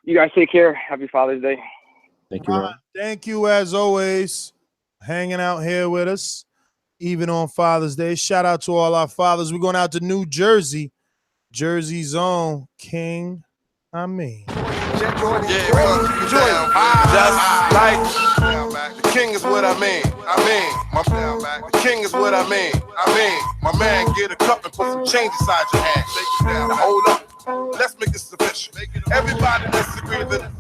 You guys take care. Happy Father's Day. Thank you, Ron. Thank you, as always, hanging out here with us, even on Father's Day. Shout out to all our fathers. We're going out to New Jersey. Jersey's own King. Just like the king is what I mean. The king is what I mean. My man, get a cup and put some change inside your hand. Now hold up. Let's make this official. Everybody let's agree that.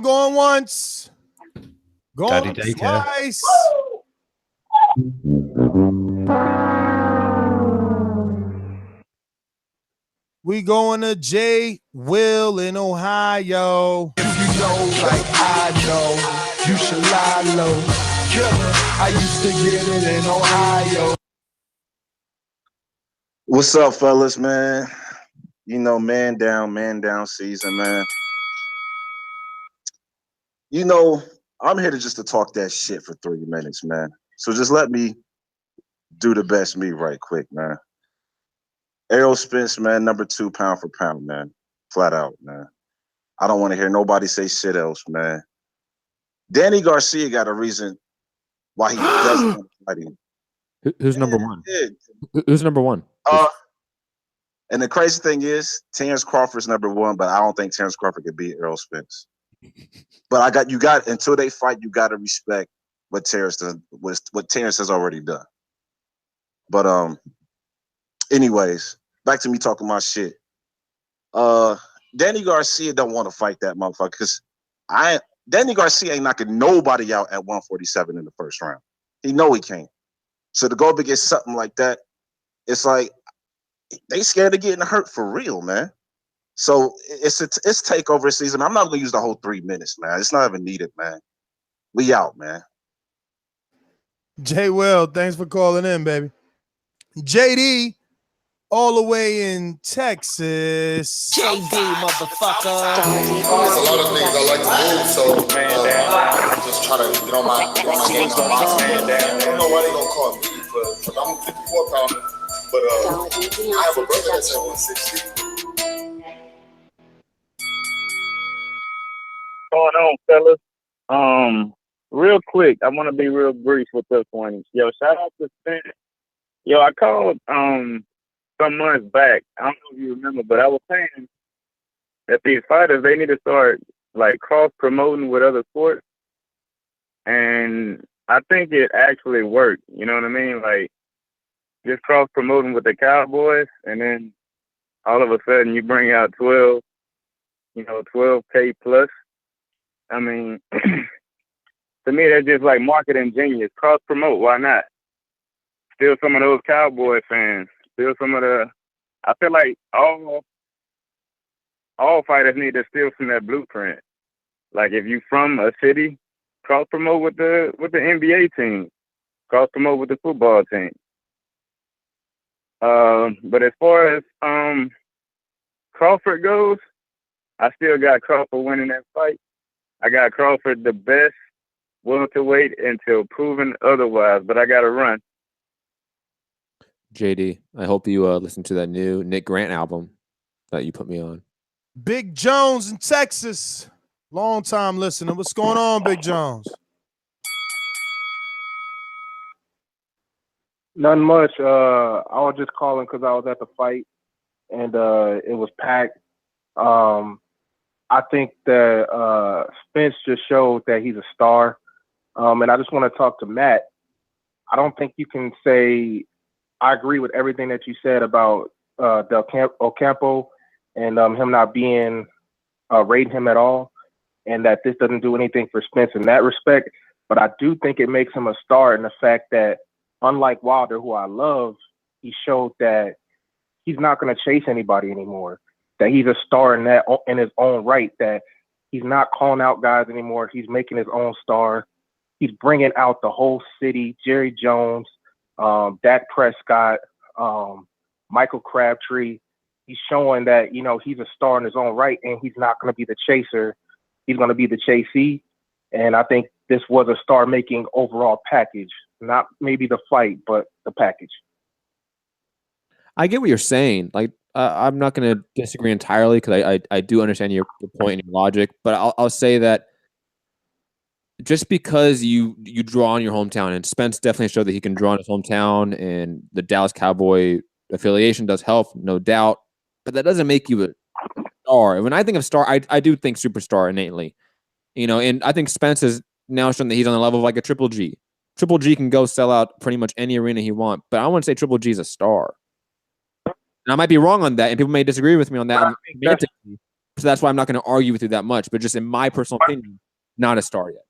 Going once. Going twice. We going to J. Will in Ohio. If you know like I know, you should lie low. Killer, I used to get it in Ohio. What's up, fellas, man? You know, man down season, man. You know, I'm here to talk that shit for 3 minutes, man. So just let me do the best me right quick, man. Errol Spence, man, number 2 pound for pound, man. Flat out, man. I don't want to hear nobody say shit else, man. Danny Garcia got a reason why he doesn't want to fight him. Who's number one? Who's number one? And the crazy thing is, Terrence Crawford's number 1, but I don't think Terrence Crawford could beat Errol Spence. But until they fight, you got to respect what Terrence does, what Terrence has already done. But anyways, back to me talking my shit. Danny Garcia don't want to fight that motherfucker because Danny Garcia ain't knocking nobody out at 147 in the first round. He know he can't. So to go up against something like that, it's like they scared of getting hurt for real, man. So it's takeover season. I'm not gonna use the whole 3 minutes, man. It's not even needed, man. We out, man. J. Will, thanks for calling in, baby. JD, all the way in Texas. JD, motherfucker. There's a lot of things I like to move, so just try to get on my game on boxing. I don't know why they don't call me, but I'm a 54 pounder. But I have a brother that's at 160. What's going on, fellas? Real quick, I want to be real brief with this one. Yo, shout out to Spence. Yo, I called some months back. I don't know if you remember, but I was saying that these fighters, they need to start like cross promoting with other sports. And I think it actually worked. You know what I mean? Like just cross promoting with the Cowboys, and then all of a sudden you bring out 12, $12K plus. I mean, to me, that's just like marketing genius. Cross promote, why not? Still some of those Cowboy fans. Still some of the. I feel like all fighters need to steal from that blueprint. Like if you from a city, cross promote with the NBA team, cross promote with the football team. But as far as Crawford goes, I still got Crawford winning that fight. I got Crawford the best welterweight until proven otherwise, but I got to run. JD, I hope you listen to that new Nick Grant album that you put me on. Big Jones in Texas. Long time listener. What's going on, Big Jones? Nothing much. I was just calling because I was at the fight and it was packed. I think that Spence just showed that he's a star. And I just want to talk to Matt. I don't think you can say I agree with everything that you said about Ocampo and him not being rating him at all, and that this doesn't do anything for Spence in that respect. But I do think it makes him a star in the fact that, unlike Wilder, who I love, he showed that he's not going to chase anybody anymore, that he's a star in his own right, that he's not calling out guys anymore. He's making his own star. He's bringing out the whole city, Jerry Jones, Dak Prescott, Michael Crabtree. He's showing that, he's a star in his own right, and he's not going to be the chaser. He's going to be the chasee. And I think this was a star-making overall package, not maybe the fight, but the package. I get what you're saying. Like, I'm not going to disagree entirely because I do understand your point and your logic, but I'll say that just because you draw on your hometown, and Spence definitely showed that he can draw on his hometown, and the Dallas Cowboy affiliation does help, no doubt, but that doesn't make you a star. When I think of star, I do think superstar innately, and I think Spence has now shown that he's on the level of like a Triple G. Triple G can go sell out pretty much any arena he wants, but I want to say Triple G is a star. And I might be wrong on that, and people may disagree with me on that. So that's why I'm not going to argue with you that much, but just in my personal opinion, not a star yet.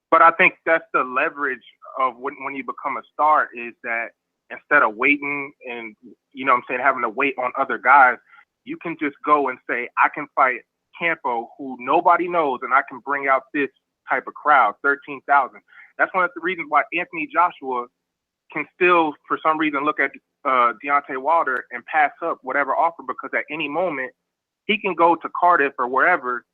But I think that's the leverage of when you become a star, is that instead of waiting and, having to wait on other guys, you can just go and say, I can fight Campo, who nobody knows, and I can bring out this type of crowd, 13,000. That's one of the reasons why Anthony Joshua can still, for some reason, look at Deontay Wilder and pass up whatever offer, because at any moment, he can go to Cardiff or wherever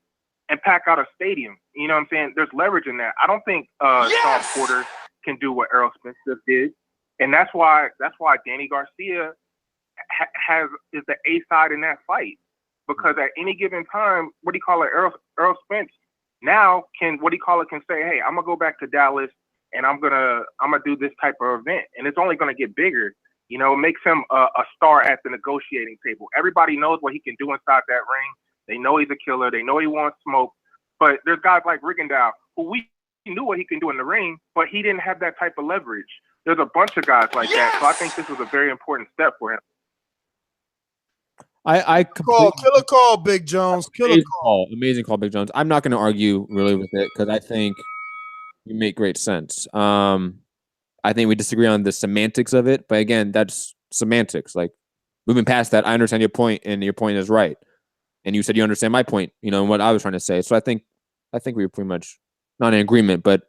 and pack out a stadium. You know what I'm saying? There's leverage in that. I don't think Sean Porter can do what Errol Spence just did. And that's why Danny Garcia is the A side in that fight, because at any given time, Errol Spence now can say, hey, I'm gonna go back to Dallas and I'm gonna do this type of event, and it's only gonna get bigger. You know, it makes him a star at the negotiating table. Everybody knows what he can do inside that ring. They know he's a killer. They know he wants smoke. But there's guys like Rigondeaux who we knew what he can do in the ring, but he didn't have that type of leverage. There's a bunch of guys like that. So I think this was a very important step for him. I killer call, Big Jones. Amazing call, Big Jones. I'm not going to argue really with it because I think you make great sense. I think we disagree on the semantics of it, but again, that's semantics. Like, moving past that, I understand your point, and your point is right. And you said you understand my point, you know, and what I was trying to say. So I think we were pretty much not in agreement, but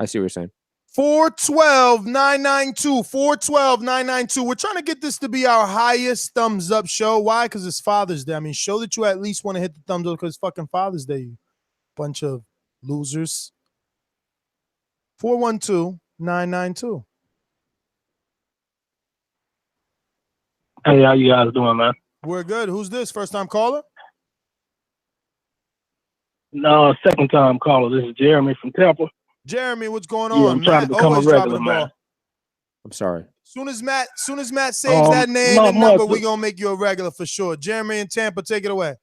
I see what you're saying. 412-992. 412-992. We're trying to get this to be our highest thumbs up show. Why? Because it's Father's Day. I mean, show that you at least want to hit the thumbs up because it's fucking Father's Day, you bunch of losers. 412-992. Hey, how you guys doing, man? We're good. Who's this? First time caller? No, second time caller. This is Jeremy from Tampa. Jeremy, what's going Yeah, on? I'm trying to become a regular, man. I'm sorry. Soon as Matt saves that name and number, we're gonna make you a regular for sure. Jeremy in Tampa, take it away.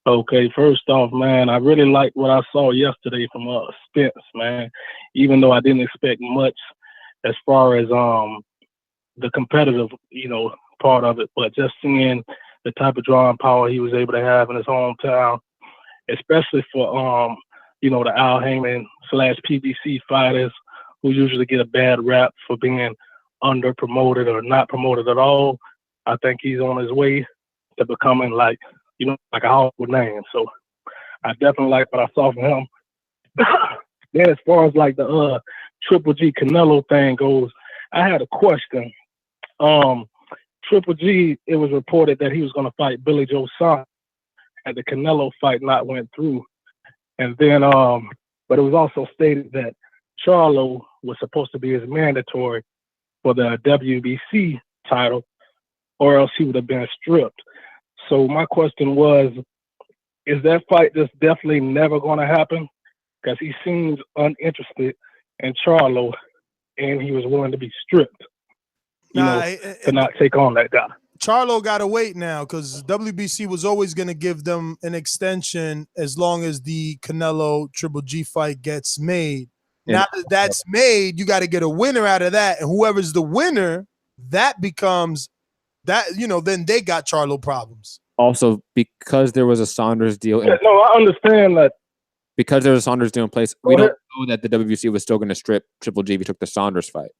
Okay, first off, man, I really liked what I saw yesterday from Spence, man. Even though I didn't expect much as far as the competitive, you know, part of it, but just seeing the type of drawing power he was able to have in his hometown, especially for you know, the Al Heyman / PBC fighters who usually get a bad rap for being under promoted or not promoted at all. I think he's on his way to becoming like a Hollywood name. So I definitely like what I saw from him. Then as far as like the Triple G Canelo thing goes, I had a question. Triple G, it was reported that he was going to fight Billy Joe Saunders, and the Canelo fight not went through. And then, but it was also stated that Charlo was supposed to be his mandatory for the WBC title, or else he would have been stripped. So my question was, is that fight just definitely never going to happen? Because he seems uninterested in Charlo, and he was willing to be stripped, to not take on that guy. Charlo got to wait now because WBC was always going to give them an extension as long as the Canelo Triple G fight gets made. Now that that's made, you got to get a winner out of that. And whoever's the winner, that becomes that, you know, then they got Charlo problems. Also, because there was a Saunders deal. No, I understand that. Because there was a Saunders deal in place, we don't know that the WBC was still going to strip Triple G if he took the Saunders fight.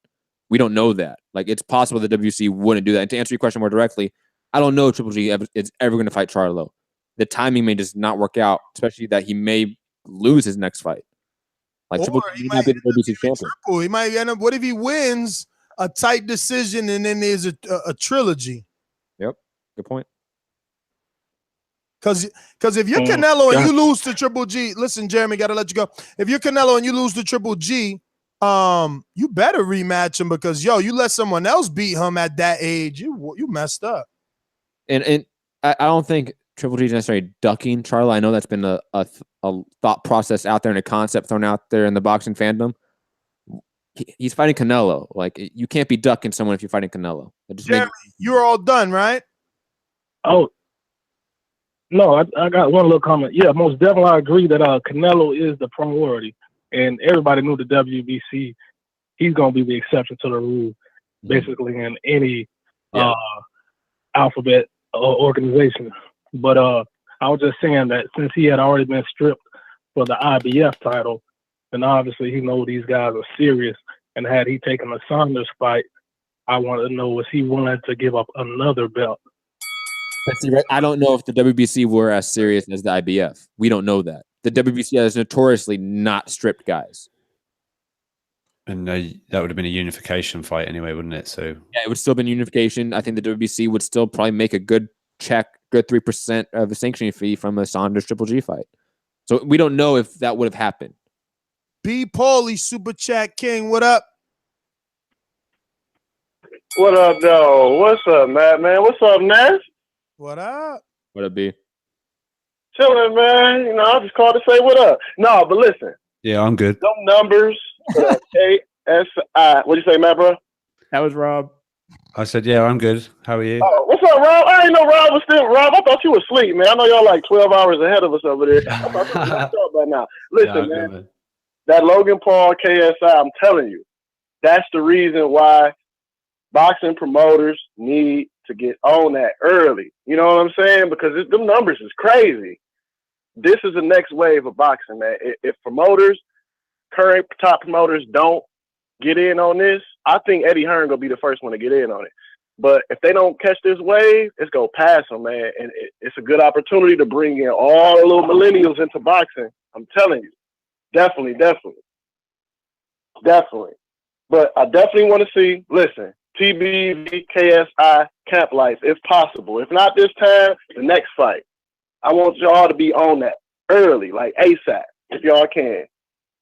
We don't know that. Like, it's possible the WBC wouldn't do that. And to answer your question more directly, I don't know if Triple G is ever going to fight Charlo. The timing may just not work out, especially that he may lose his next fight. Like, Triple G might be the WBC champion. He might end up, what if he wins a tight decision and then there's a trilogy? Yep, good point. Because if you're Canelo and you lose to Triple G, listen, Jeremy, got to let you go. If you're Canelo and you lose to Triple G, you better rematch him because, you let someone else beat him at that age, you messed up. And I don't think Triple G is necessarily ducking Charlo. I know that's been a thought process out there and a concept thrown out there in the boxing fandom. He's fighting Canelo. Like, you can't be ducking someone if you're fighting Canelo. Jeremy, you're all done, right? Oh, no, I got one little comment. Yeah, most definitely I agree that Canelo is the priority. And everybody knew the WBC, he's going to be the exception to the rule, basically, in any alphabet organization. But I was just saying that since he had already been stripped for the IBF title, then obviously he knows these guys are serious. And had he taken a Saunders fight, I want to know, was he willing to give up another belt? I don't know if the WBC were as serious as the IBF. We don't know that. The WBC has notoriously not stripped guys. And that would have been a unification fight anyway, wouldn't it? So yeah, it would still been unification. I think the WBC would still probably make a good 3% of a sanctioning fee from a Saunders Triple G fight. So we don't know if that would have happened. B. Paulie, Super Chat King, what up? What up, though? What's up, Matt, man? What's up, Ness? What up? What it be? Chilling, man. You know, I just called to say what up. No, but listen. Yeah, I'm good. Them numbers for that KSI. What'd you say, Matt, bro? That was Rob. I said, yeah, I'm good. How are you? Oh, what's up, Rob? I didn't know Rob was still. Rob, I thought you were asleep, man. I know y'all like 12 hours ahead of us over there. I thought you was up by now. Listen, Yeah, man. That Logan Paul KSI, I'm telling you, that's the reason why boxing promoters need to get on that early. You know what I'm saying? Because them numbers is crazy. This is the next wave of boxing, man. If promoters, current top promoters, don't get in on this, I think Eddie Hearn gonna be the first one to get in on it. But if they don't catch this wave, it's gonna pass them, man. And it's a good opportunity to bring in all the little millennials into boxing. I'm telling you, definitely. But I definitely want to see. Listen, TBV, KSI, Camp Life, if possible. If not this time, the next fight. I want y'all to be on that early, like ASAP, if y'all can.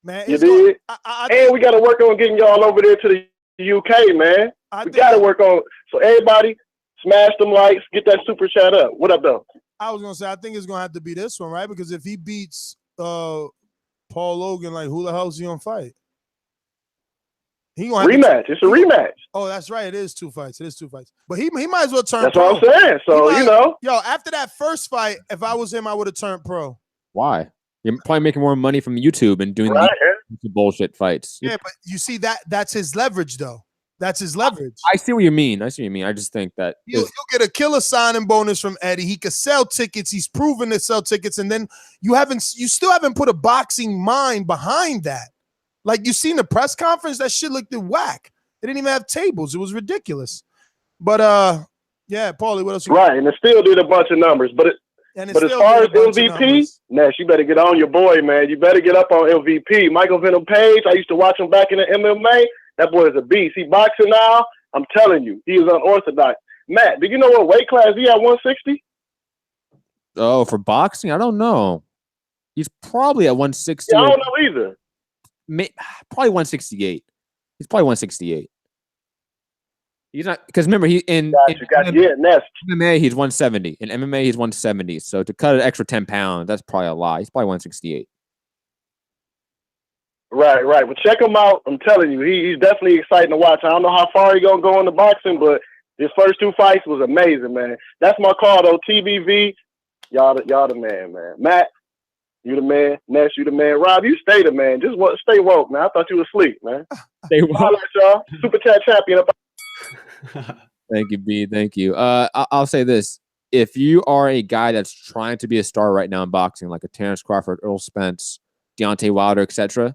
Man, you did? And we got to work on getting y'all over there to the UK, man. We got to work on. So everybody, smash them likes, get that super chat up. What up, though? I was gonna say I think it's gonna have to be this one, right? Because if he beats Paul Logan, like who the hell is he gonna fight? He gonna have rematch. It's a rematch. Oh, that's right. It is 2 fights. But he might as well turn That's pro. what I'm saying. So, you know. Yo, after that first fight, if I was him, I would have turned pro. Why? You're probably making more money from YouTube and doing the bullshit fights. Yeah, but you see that's his leverage, though. That's his leverage. I see what you mean. I just think that You'll get a killer signing bonus from Eddie. He could sell tickets. He's proven to sell tickets, and then you still haven't put a boxing mind behind that. Like you seen the press conference, that shit looked whack. They didn't even have tables. It was ridiculous. But yeah, Paulie, what else? Right, and it still did a bunch of numbers. But as far as MVP, Nash, you better get on your boy, man. You better get up on MVP. Michael Venom Page, I used to watch him back in the MMA. That boy is a beast. He boxing now. I'm telling you, he is unorthodox. Matt, do you know what weight class he at? 160? Oh, for boxing, I don't know. He's probably at 160. Yeah, I don't know either. Probably 168. He's probably 168. He's not, because remember MMA he's 170. In MMA he's 170. So to cut an extra 10 pounds, that's probably a lot. He's probably 168. Right. Well, check him out. I'm telling you, he's definitely exciting to watch. I don't know how far he's gonna go in the boxing, but his first 2 fights was amazing, man. That's my call though. TBV, y'all the man. Matt, you the man. Ness, you the man. Rob, you stay the man. Just stay woke, man. I thought you were asleep, man. Stay woke. All right, y'all. Super Chat champion. Thank you, B. Thank you. I'll say this. If you are a guy that's trying to be a star right now in boxing, like a Terrence Crawford, Errol Spence, Deontay Wilder, etc.,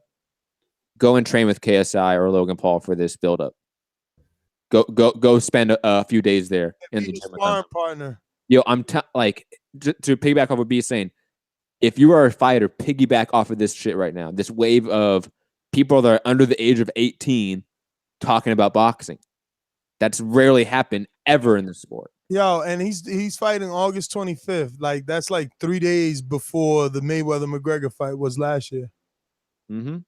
go and train with KSI or Logan Paul for this build-up. Go spend a few days there in the gym with them. Partner. Yo, I'm to piggyback off what B is saying. If you are a fighter, piggyback off of this shit right now. This wave of people that are under the age of 18 talking about boxing. That's rarely happened ever in the sport. Yo, and he's fighting August 25th. Like that's like 3 days before the Mayweather-McGregor fight was last year. Mm-hmm.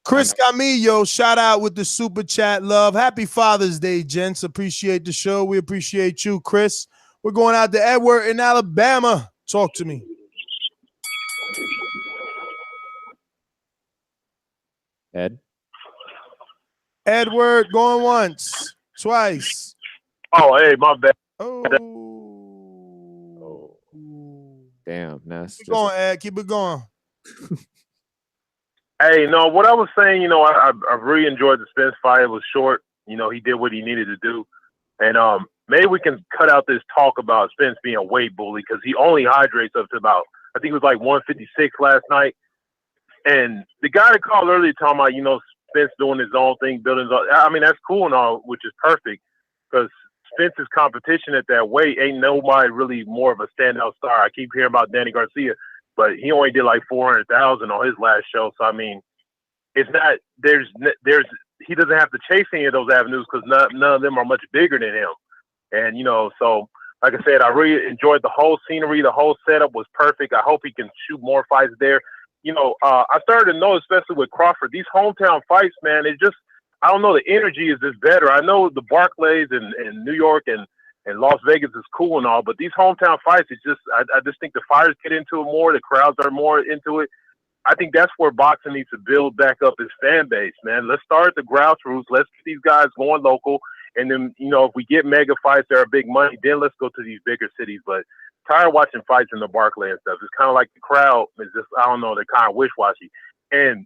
Chris Camillo, shout out with the super chat. Love. Happy Father's Day, gents. Appreciate the show. We appreciate you, Chris. We're going out to Edward in Alabama. Talk to me. Edward, going once, twice. Oh, hey, my bad. Damn, Nestor. Keep going, Ed. Keep it going. Hey, no, what I was saying, you know, I really enjoyed the Spence fight. It was short. You know, he did what he needed to do. And maybe we can cut out this talk about Spence being a weight bully because he only hydrates up to about, I think it was like 156 last night. And the guy that called earlier talking about, you know, Spence doing his own thing, building his own, I mean, that's cool and all, which is perfect because Spence's competition at that weight ain't nobody really more of a standout star. I keep hearing about Danny Garcia, but he only did like 400,000 on his last show. So, I mean, it's not, he doesn't have to chase any of those avenues because none of them are much bigger than him. And, you know, so like I said, I really enjoyed the whole scenery. The whole setup was perfect. I hope he can shoot more fights there. You know, I started to know, especially with Crawford, these hometown fights, man, I don't know, the energy is just better. I know the Barclays and New York and Las Vegas is cool and all, but these hometown fights, it's just I just think the fighters get into it more. The crowds are more into it. I think that's where boxing needs to build back up its fan base, man. Let's start at the grassroots. Let's get these guys going local. And then, you know, if we get mega fights that are big money, then let's go to these bigger cities. But tired of watching fights in the Barclay and stuff. It's kind of like the crowd is just, I don't know, they're kind of wish-washy. And,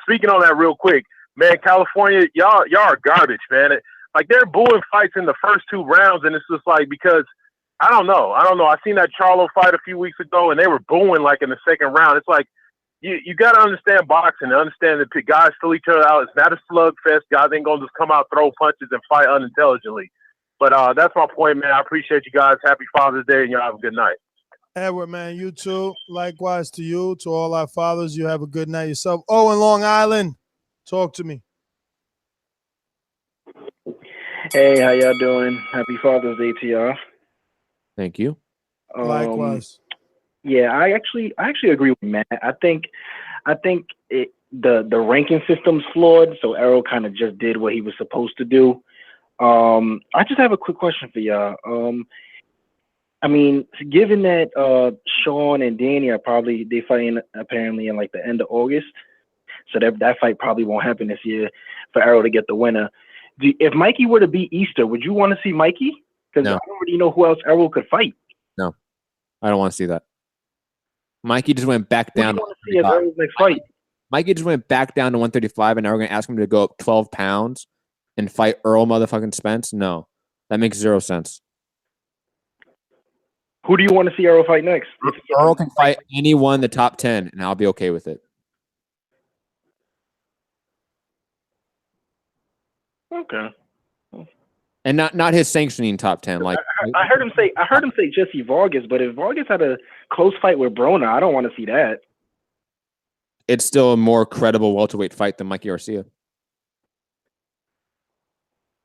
speaking on that real quick, man, California, y'all are garbage, man. Like, they're booing fights in the first 2 rounds, and it's just like, because I don't know. I seen that Charlo fight a few weeks ago, and they were booing, like, in the second round. It's like, you got to understand boxing and understand that guys fill each other out. It's not a slugfest. Guys ain't going to just come out, throw punches, and fight unintelligently. But that's my point, man. I appreciate you guys. Happy Father's Day, and y'all have a good night. Edward, man, you too. Likewise to you, to all our fathers. You have a good night yourself. Oh, in Long Island, talk to me. Hey, how y'all doing? Happy Father's Day to y'all. Thank you. Likewise. Yeah, I actually agree with Matt. I think the ranking system's flawed. So Errol kind of just did what he was supposed to do. I just have a quick question for y'all. I mean, given that Sean and Danny are they fighting apparently in like the end of August, so that fight probably won't happen this year for Errol to get the winner. If Mikey were to beat Easter, would you want to see Mikey? Because No. I don't really know who else Errol could fight. No, I don't want to see that. Mikey just went back down. Mikey just went back down to 135, and now we're going to ask him to go up 12 pounds and fight Earl motherfucking Spence? No, that makes 0 sense. Who do you want to see Errol fight next? Earl can fight anyone in the top 10, and I'll be okay with it. Okay. And not his sanctioning top 10. Like I heard him say Jesse Vargas, but if Vargas had a close fight with Broner, I don't want to see that. It's still a more credible welterweight fight than Mikey Garcia.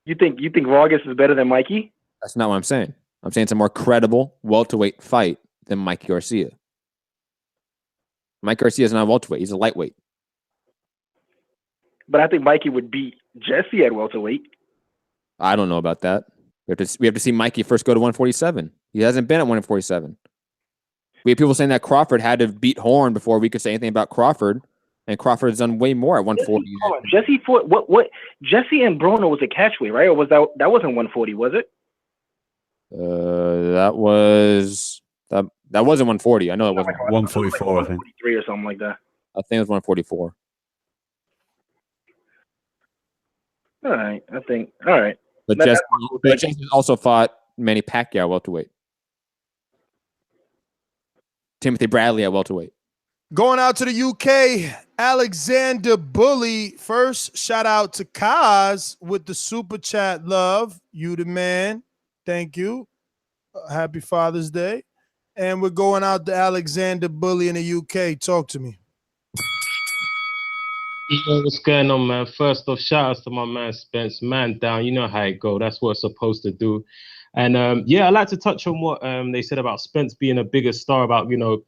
You think Vargas is better than Mikey? That's not what I'm saying. I'm saying it's a more credible welterweight fight than Mikey Garcia. Mike Garcia is not a welterweight. He's a lightweight. But I think Mikey would beat Jesse at welterweight. I don't know about that. We have to see Mikey first go to 147. He hasn't been at 147. We have people saying that Crawford had to beat Horn before we could say anything about Crawford, and Crawford has done way more at 140. Jesse fought what? Jesse and Broner was a catchweight, right? Or was that wasn't 140? Was it? That wasn't 140. I know it wasn't 144. I think 143 or something like that. I think it was 144. All right, all right. But Jesse also fought Manny Pacquiao welterweight. Timothy Bradley at welterweight. Going out to the UK, Alexander Bully. First, shout out to Kaz with the super chat. Love you, the man. Thank you. Happy Father's Day. And we're going out to Alexander Bully in the UK. Talk to me. Yo, what's going on, man? First off, shout outs to my man Spence. Man down, you know how it go. That's what it's supposed to do. And yeah, I'd like to touch on what they said about Spence being a bigger star, about, you know,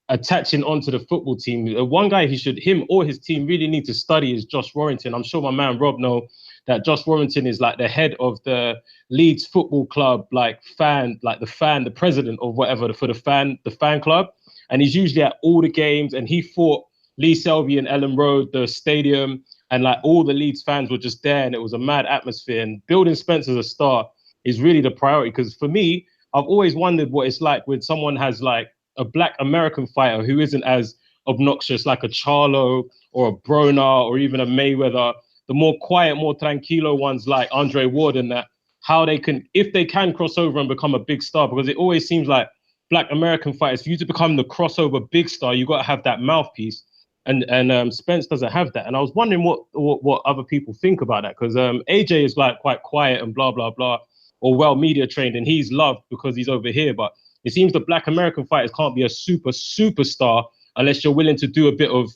attaching onto the football team. One guy him or his team really need to study is Josh Warrington. I'm sure my man Rob know that Josh Warrington is like the head of the Leeds Football Club, the president or whatever for the fan club. And he's usually at all the games, and he fought Lee Selby and Ellen Road, the stadium, and like all the Leeds fans were just there, and it was a mad atmosphere. And building Spence as a star is really the priority, because for me, I've always wondered what it's like when someone has like a black American fighter who isn't as obnoxious, like a Charlo or a Broner or even a Mayweather, the more quiet, more tranquilo ones like Andre Ward, and that, how they can, if they can cross over and become a big star, because it always seems like black American fighters, for you to become the crossover big star, you got to have that mouthpiece. And Spence doesn't have that. And I was wondering what other people think about that, because AJ is like quite quiet and blah, blah, blah, or well media trained, and he's loved because he's over here. But it seems the black American fighters can't be a superstar unless you're willing to do a bit of,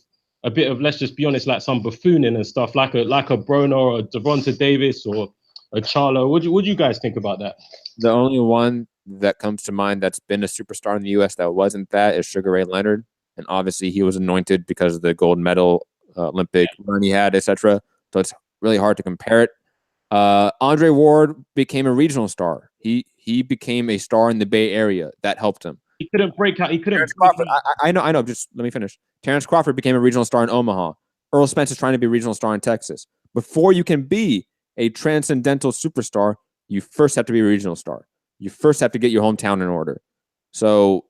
let's just be honest, like some buffooning and stuff, like a Broner or a Devonta Davis or a Charlo. What do you guys think about that? The only one that comes to mind that's been a superstar in the U.S. that wasn't that is Sugar Ray Leonard. And obviously he was anointed because of the gold medal Olympic run he had, etc. So it's really hard to compare it. Andre Ward became a regional star. He became a star in the Bay Area. That helped him. He couldn't break out. He couldn't. Terrence Crawford, I know. Just let me finish. Terrence Crawford became a regional star in Omaha. Errol Spence is trying to be a regional star in Texas. Before you can be a transcendental superstar, you first have to be a regional star. You first have to get your hometown in order. So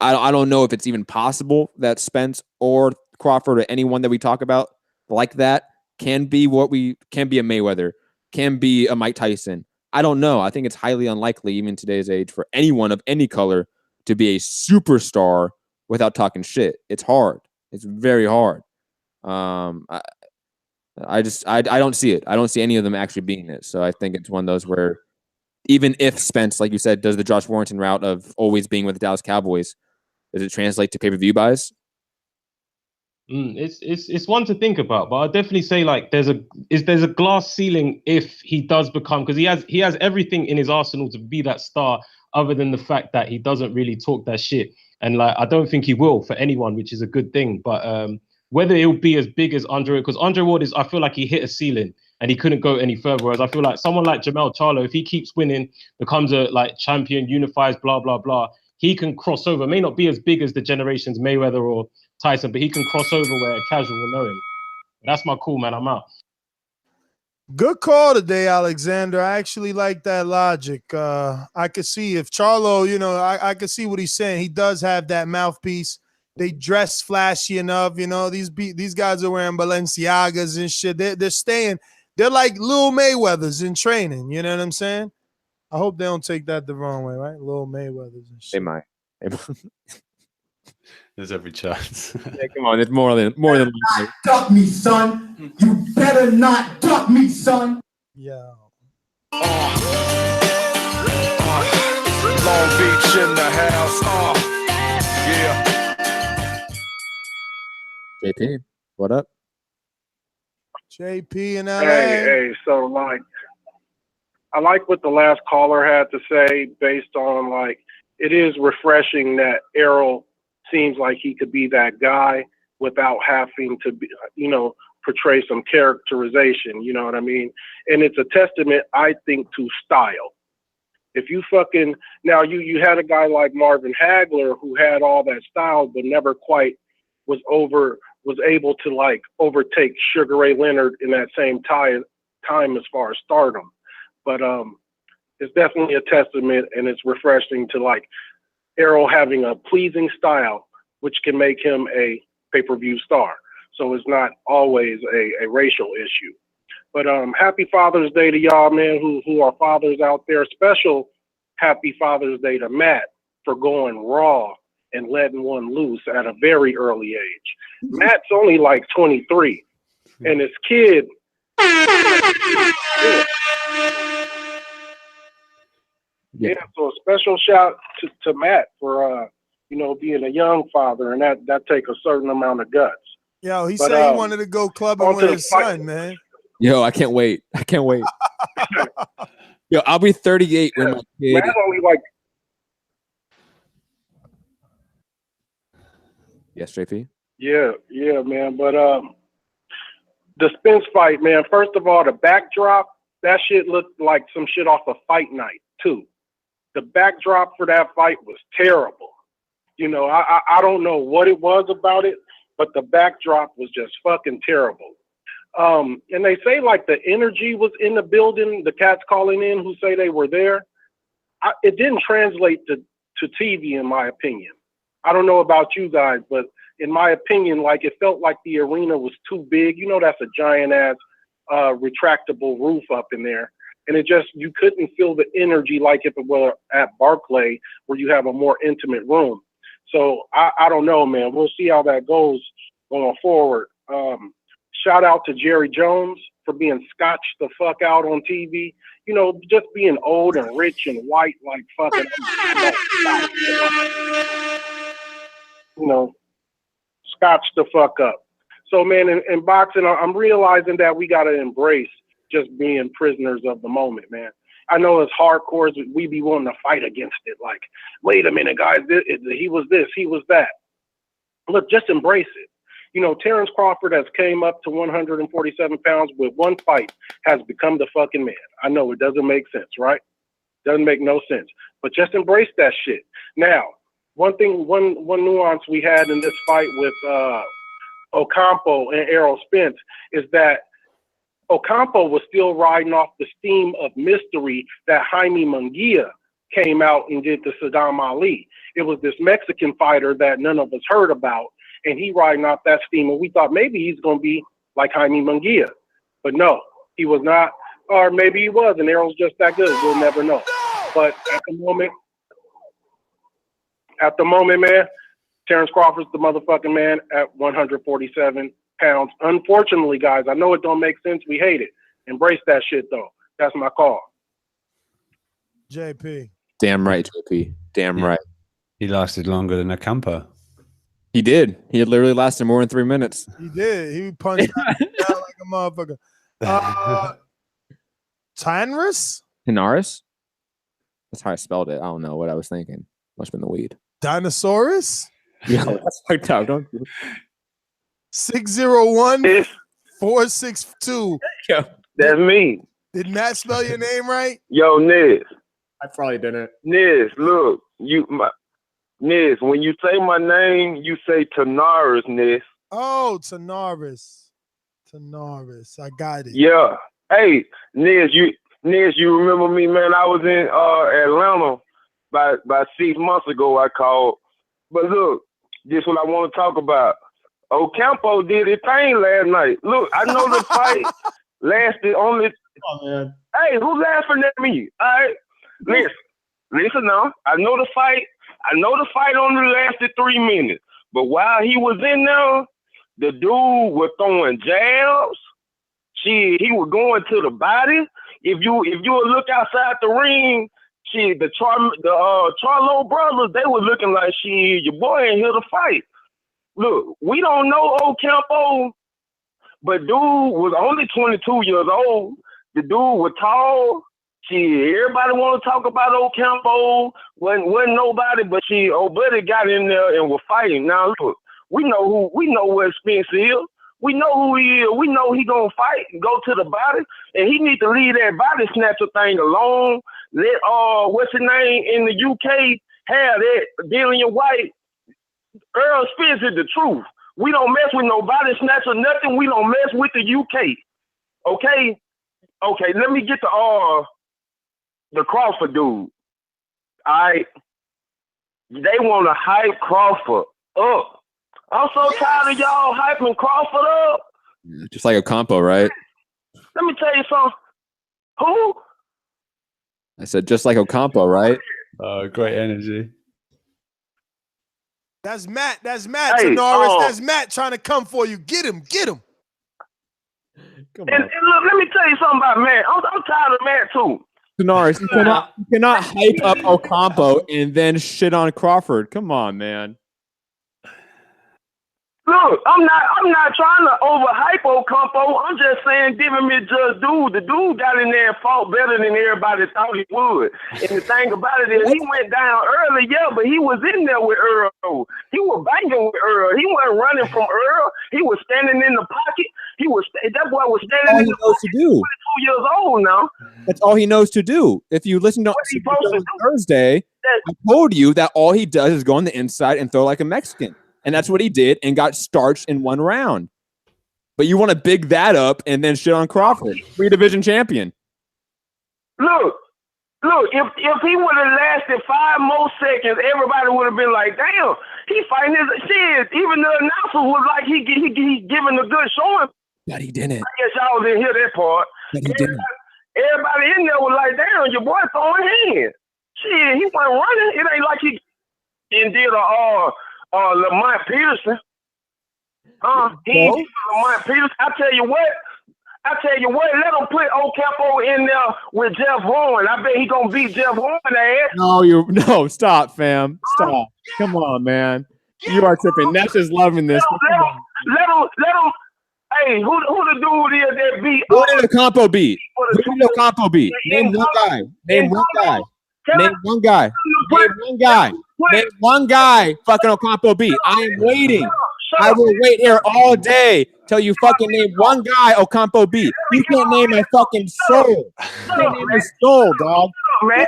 I don't know if it's even possible that Spence or Crawford or anyone that we talk about like that can be a Mayweather, can be a Mike Tyson. I don't know. I think it's highly unlikely, even in today's age, for anyone of any color to be a superstar without talking shit. It's hard. It's very hard. I don't see it. I don't see any of them actually being it. So I think it's one of those where even if Spence, like you said, does the Josh Warrington route of always being with the Dallas Cowboys, does it translate to pay-per-view buys? It's one to think about, but I'll definitely say like there's a glass ceiling if he does become, because he has everything in his arsenal to be that star, other than the fact that he doesn't really talk that shit, and like I don't think he will for anyone, which is a good thing. But whether it'll be as big as Andre, because Andre Ward I feel like he hit a ceiling and he couldn't go any further. Whereas I feel like someone like Jamel Charlo, if he keeps winning, becomes a like champion, unifies, blah blah blah, he can cross over. May not be as big as the generations Mayweather or Tyson, but he can cross over where a casual will know him. That's my call, man. I'm out. Good call today, Alexander. I actually like that logic. I could see if Charlo, I could see what he's saying. He does have that mouthpiece. They dress flashy enough, these guys are wearing Balenciagas and shit. They're staying. They're like Lil Mayweathers in training. You know what I'm saying? I hope they don't take that the wrong way, right? Lil Mayweathers and shit. They might. There's every chance. Yeah, come on. It's more than Duck me, son. You better not duck me, son. Yeah. Long Beach in the house. Yeah. JP, what up? JP in LA. Hey, so like, I like what the last caller had to say based on like, it is refreshing that Errol seems like he could be that guy without having to be, portray some characterization, you know what I mean? And it's a testament, I think, to style. If you now you had a guy like Marvin Hagler who had all that style, but never quite was able to like overtake Sugar Ray Leonard in that same time as far as stardom. But it's definitely a testament, and it's refreshing to like Errol having a pleasing style, which can make him a pay-per-view star. So it's not always a racial issue. But happy Father's Day to y'all, man, who are fathers out there. Special happy Father's Day to Matt for going raw and letting one loose at a very early age. Matt's only like 23, and his kid. Yeah, so a special shout to Matt for being a young father, and that take a certain amount of guts. Yo, he said he wanted to go clubbing with his son, man. Yo, I can't wait. Yo, I'll be 38 when my kid. Matt only like. Yes, JP. Yeah, man. But the Spence fight, man. First of all, the backdrop, that shit looked like some shit off of Fight Night too. The backdrop for that fight was terrible. I don't know what it was about it, but the backdrop was just fucking terrible. And they say like the energy was in the building, the cats calling in who say they were there. It didn't translate to TV, in my opinion. I don't know about you guys, but in my opinion, like it felt like the arena was too big. That's a giant ass retractable roof up in there. And you couldn't feel the energy like if it were at Barclay where you have a more intimate room. So I don't know, man. We'll see how that goes going forward. Shout out to Jerry Jones for being scotched the fuck out on TV. Just being old and rich and white like fucking. Scotched the fuck up. So, man, in boxing, I'm realizing that we got to embrace just being prisoners of the moment, man. I know as hardcores, we be wanting to fight against it. Like, wait a minute, guys, he was this, he was that. Look, just embrace it. You know, Terrence Crawford has came up to 147 pounds with one fight, has become the fucking man. I know it doesn't make sense, right? Doesn't make no sense. But just embrace that shit. Now, one nuance we had in this fight with Ocampo and Errol Spence is that Ocampo was still riding off the steam of mystery that Jaime Munguia came out and did to Saddam Ali. It was this Mexican fighter that none of us heard about, and he riding off that steam, and we thought maybe he's going to be like Jaime Munguia. But no, he was not, or maybe he was, and Errol's just that good. We'll never know. But at the moment, man, Terrence Crawford's the motherfucking man at 147 pounds. Unfortunately, guys, I know it don't make sense. We hate it. Embrace that shit, though. That's my call. JP. Damn right, JP. Damn right. He lasted longer than Ocampo. He did. He had literally lasted more than 3 minutes. He did. He punched down like a motherfucker. Tanris? Hinaris? That's how I spelled it. I don't know what I was thinking. Must have been the weed. Dinosaurus? Yeah, that's fucked up. Don't 601-462. Yo, that's me. Did Matt spell your name right? Yo, Niz. I probably didn't. Niz, look, Niz, when you say my name, you say Tanaris, Niz. Oh, Tanaris. Tanaris. I got it. Yeah. Hey, Niz, you remember me, man? I was in Atlanta about 6 months ago, I called. But look, this is what I want to talk about. Ocampo did his thing last night. Look, I know the fight lasted only. Oh, man. Hey, who's laughing at me? All right, listen now. I know the fight only lasted 3 minutes. But while he was in there, the dude was throwing jabs. He was going to the body. If you would look outside the ring, the Charlo brothers, they were looking like your boy ain't here to fight. Look, we don't know Ocampo, but dude was only 22 years old. The dude was tall. Everybody want to talk about Ocampo. Wasn't nobody, but Buddy got in there and was fighting. Now look, we know where Spence is. We know who he is. We know he gonna fight and go to the body, and he need to leave that body snatcher thing alone. Let what's his name in the UK have that Dillian White. Errol Spence is the truth. We don't mess with no body snatcher, nothing. We don't mess with the UK. Okay, let me get to the Crawford dude. All right, they want to hype Crawford up. I'm so tired of y'all hyping Crawford up. Just like Ocampo, right? Let me tell you something. Who? I said just like Ocampo, right? Great energy. That's Matt. That's Matt, Hey, Tanaris. That's Matt trying to come for you. Get him. Get him. Come and look, let me tell you something about Matt. I'm tired of Matt too. Tanaris, you cannot hype up Ocampo and then shit on Crawford. Come on, man. Look, I'm not trying to overhype Ocampo. I'm just saying, give him his just dude. The dude got in there and fought better than everybody thought he would. And the thing about it is, he went down early, yeah, but he was in there with Earl. He was banging with Earl. He wasn't running from Earl. He was standing in the pocket. That boy was standing in the pocket. To do. 22 years old now. That's all he knows to do. If you listen to Thursday, I told you that all he does is go on the inside and throw like a Mexican. And that's what he did and got starched in 1 round. But you want to big that up and then shit on Crawford, 3-division champion. Look, if he would have lasted 5 more seconds, everybody would have been like, damn, he fighting his shit. Even the announcer was like, he giving a good showing. But he didn't. I guess y'all didn't hear that part. But he didn't. Everybody in there was like, damn, your boy throwing hands. Shit, he wasn't running. It ain't like he did Lamont Peterson. He ain't did Lamont Peterson. I tell you what, let him put Ocampo in there with Jeff Horn. I bet he gonna beat Jeff Horn ass. No, stop, fam. Stop. Come on, man. You are tripping. That's just loving this. Let him. Hey, who the dude is that beat? Who did Ocampo beat? Name one guy. Name one guy. Fucking Ocampo beat. I am waiting. I will wait here all day till you fucking name one guy Ocampo beat. You can't name a fucking soul. You can't name a soul, dog. You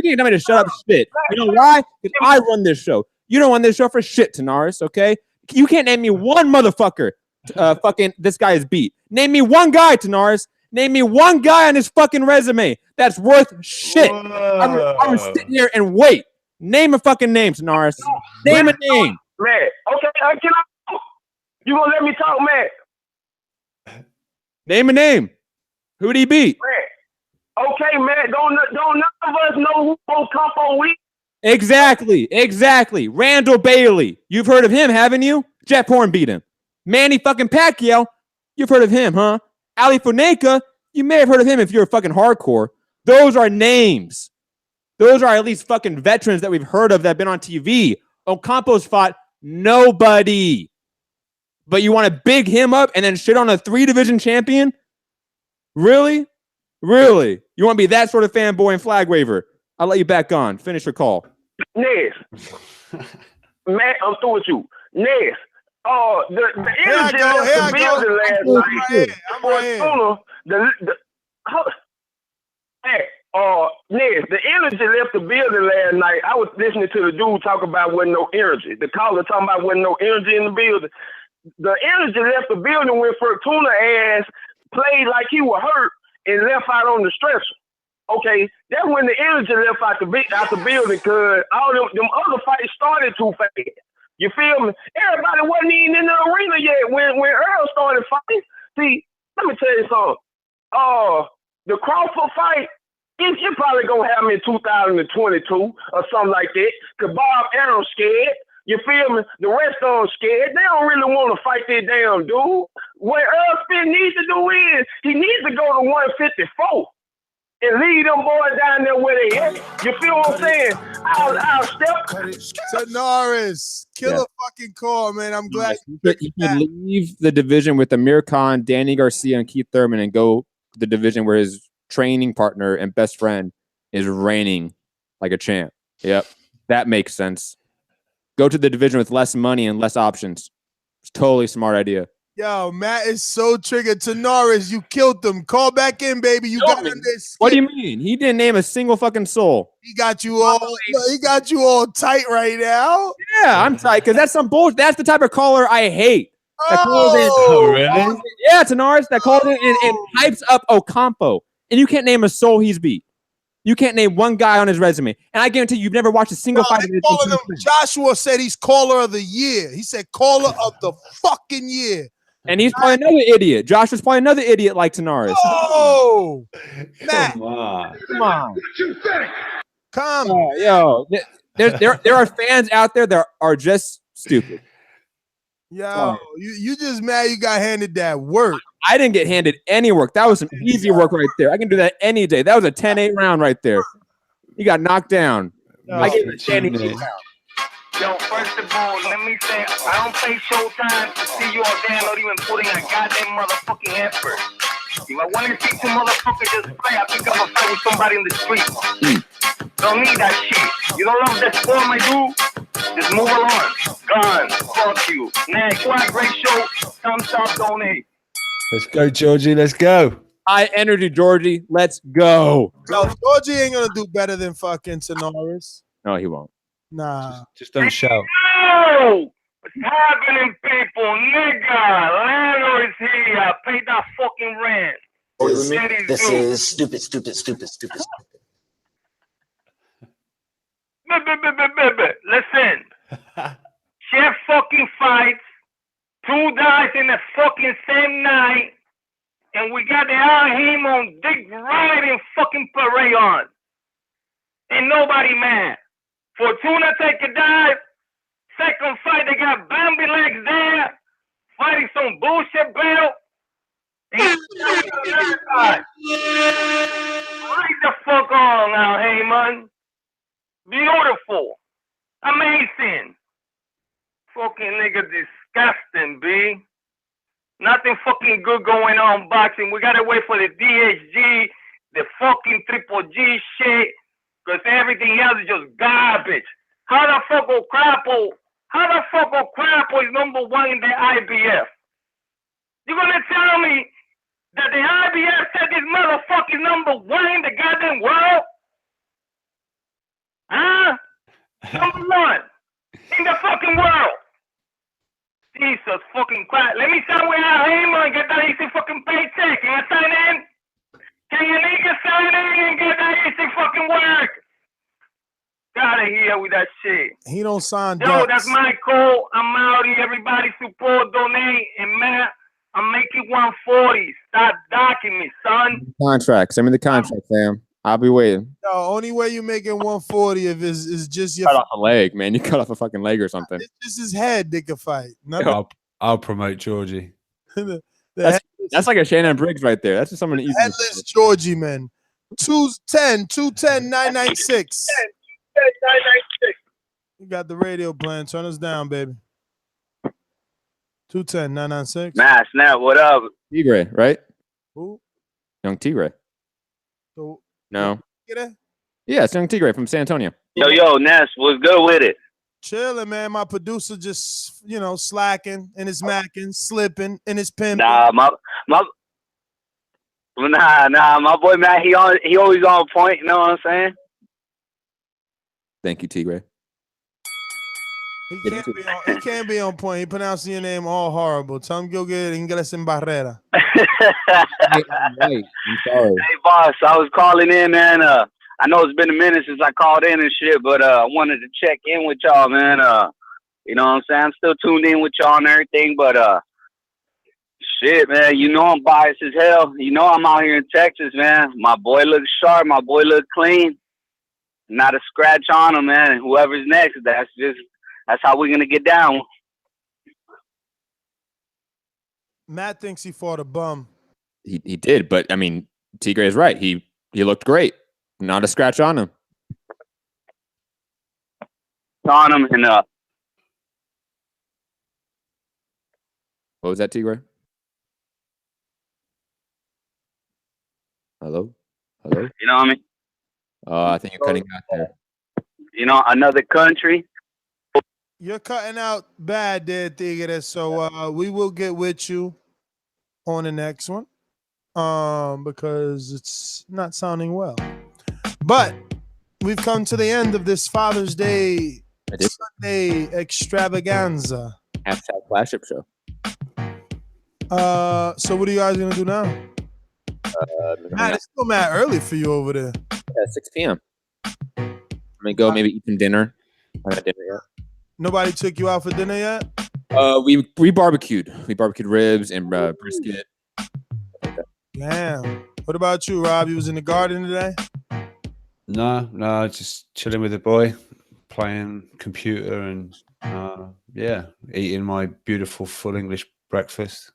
can't tell me to shut up, spit. You know why? Because I run this show. You don't run this show for shit, Tanaris, okay? You can't name me one motherfucker fucking this guy is beat. Name me one guy, Tanaris. Name me one guy on his fucking resume that's worth shit. I'm gonna sit here and wait. Name a fucking name, Tanaris. Name a name. Man, okay, you gonna let me talk, man? Name a name. Who did he beat? Man. Okay, man, don't none of us know who Ocampo we. Exactly. Randall Bailey. You've heard of him, haven't you? Jeff Horn beat him. Manny fucking Pacquiao. You've heard of him, huh? Ali Fonseca. You may have heard of him if you're fucking hardcore. Those are names. Those are at least fucking veterans that we've heard of that have been on TV. Ocampo's fought nobody. But you want to big him up and then shit on a 3-division champion? Really? Really? You want to be that sort of fanboy and flag waver? I'll let you back on. Finish your call. Nes. Man, I'm through with you. Nes. The energy left the building last night. Nes, the energy left the building last night. I was listening to the dude talk about wasn't no energy. The caller talking about wasn't no energy in the building. The energy left the building when Fortuna ass played like he was hurt and left out on the stretcher. Okay, that's when the energy left out the building because all them other fights started too fast. You feel me? Everybody wasn't even in the arena yet when Earl started fighting. See, let me tell you something. The Crawford fight, it's probably gonna happen in 2022 or something like that. Cause Bob Arum's scared. You feel me? The rest of them scared. They don't really want to fight that damn dude. What Earl Spence needs to do is he needs to go to 154 and lead them boys down there where they at. You feel what I'm saying? I'll step. Tanaris, kill a fucking call, man. I'm glad you could leave the division with Amir Khan, Danny Garcia, and Keith Thurman and go to the division where his training partner and best friend is reigning like a champ. Yep, that makes sense. Go to the division with less money and less options. It's totally a smart idea. Yo, Matt is so triggered. Tanaris, you killed them. Call back in, baby. You got him this. What do you mean? He didn't name a single fucking soul. He got you all tight right now. Yeah, I'm tight because that's some bullshit. That's the type of caller I hate. Really? Yeah, Tanaris, that calls in and hypes up Ocampo. And you can't name a soul he's beat. You can't name one guy on his resume. And I guarantee you've never watched a single fight. Joshua said he's caller of the year. He said caller of the fucking year. And he's probably another idiot. Josh was probably another idiot like Tanaris. Oh, Come on. Come on. Yo, there are fans out there that are just stupid. Yo, you just mad you got handed that work. I didn't get handed any work. That was some easy work right there. I can do that any day. That was a 10-8 round right there. You got knocked down. I gave it a 10-8 round. Yo, first of all, let me say, I don't pay Showtime to see you all there not even putting a goddamn motherfucking effort. If I want to see two motherfuckers just play, I pick up a fight with somebody in the street. Don't need that shit. You don't love that sport, my dude? Just move along. Gone. Fuck you. Next, what a great show. Thumbs up, donate. Let's go, Georgie. Let's go. High energy, Georgie. Let's go. No, Georgie ain't gonna do better than fucking Tanaris. No, he won't. Nah. Just don't shout. No! What's happening, people? Nigga, landlord is here. Pay that fucking rent. This is stupid. Listen. Chef fucking fights. 2 guys in the fucking same night. And we got the him on Dick riding fucking parade on. Ain't nobody mad. Fortuna take a dive. Second fight, they got Bambi legs there. Fighting some bullshit belt. Leave the fuck on now, Heyman. Beautiful. Amazing. Fucking nigga disgusting, B. Nothing fucking good going on boxing. We gotta wait for the DHG, the fucking Triple G shit. Because everything else is just garbage. How the fuck Ocampo How the fuck Ocampo is number 1 in the IBF? You gonna tell me that the IBF said this motherfucker is number 1 in the goddamn world? Huh? Number 1 in the fucking world. Jesus fucking Christ. Let me sign with Al Hamer and get that easy fucking paycheck. Can I sign in? Can you niggas sign in and get that easy fucking work? Get out of here with that shit. He don't sign Yo, ducks. that's my call. I'm out here. Everybody support, donate, and man, I'm making 140. Stop docking me, son. Contract. Send me the contract, fam. I'll be waiting. No, only way you making 140 if is just your Cut off a leg, man. You cut off a fucking leg or something. It's just his head they could fight. I'll promote Georgie. That's like a Shannon Briggs right there. That's just someone easy. Headless Georgie, man. 210 996. You got the radio playing. Turn us down, baby. 210 996. Nah, Snap, what up? Tigre, right? Who? Young Tigre. So, No. get it? Yeah, it's Young Tigre from San Antonio. Yo, Ness, what's good with it? Chilling, man. My producer just, slacking and his macking, slipping and his pimping. Nah, my boy Matt, he always on point, you know what I'm saying? Thank you, Tigre. He can't be on point. He pronouncing your name all horrible. Tell him go get Ingles en Barrera. I'm sorry. Hey, boss, I was calling in, man. I know it's been a minute since I called in and shit, but I wanted to check in with y'all, man. You know what I'm saying? I'm still tuned in with y'all and everything, but shit, man, you know I'm biased as hell. You know I'm out here in Texas, man. My boy looks sharp. My boy looks clean. Not a scratch on him, man. Whoever's next, that's how we're gonna get down. Matt thinks he fought a bum. He did, but I mean, Tigre is right. He looked great. Not a scratch on him. On him and What was that, Tigre? Hello? You know what I mean? I think you're cutting out there. You know, another country. You're cutting out bad there, Tigre. So we will get with you on the next one. Because it's not sounding well. But we've come to the end of this Father's Day Sunday extravaganza. Hashtag flagship show. So what are you guys gonna do now? Matt, it's still mad early for you over there. Yeah, 6 p.m. I'm gonna go maybe eat some dinner. I haven't had dinner yet. Nobody took you out for dinner yet? We barbecued. We barbecued ribs and brisket. Damn. What about you, Rob? You was in the garden today? No, just chilling with the boy, playing computer and eating my beautiful full English breakfast.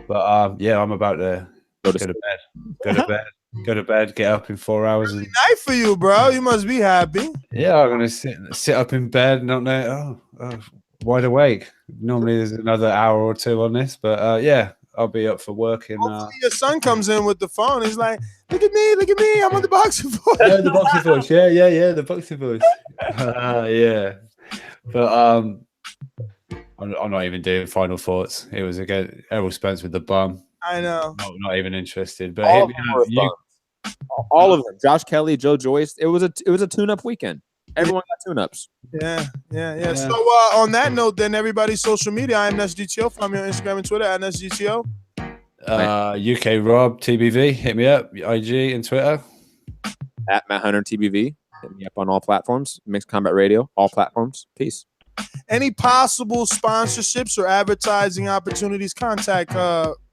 But I'm about to go to bed, get up in 4 hours. Really night for you, bro. You must be happy. Yeah, I'm gonna sit up in bed and not know. Wide awake. Normally there's another hour or two on this, but I'll be up for work. Hopefully your son comes in with the phone. He's like, look at me. I'm on the Boxing Voice. The Boxing Voice. Yeah, the Boxing Voice. Yeah. But I'm not even doing final thoughts. It was again Errol Spence with the bum. I know. Not even interested. But all of them. Josh Kelly, Joe Joyce. It was a tune-up weekend. Everyone got tune-ups. Yeah. So on that note, then everybody's social media. I'm NesGTO. Follow me on Instagram and Twitter at NesGTO. UK Rob TBV. Hit me up. IG and Twitter. At Matt Hunter TBV. Hit me up on all platforms. Mixed Combat Radio. All platforms. Peace. Any possible sponsorships or advertising opportunities? Contact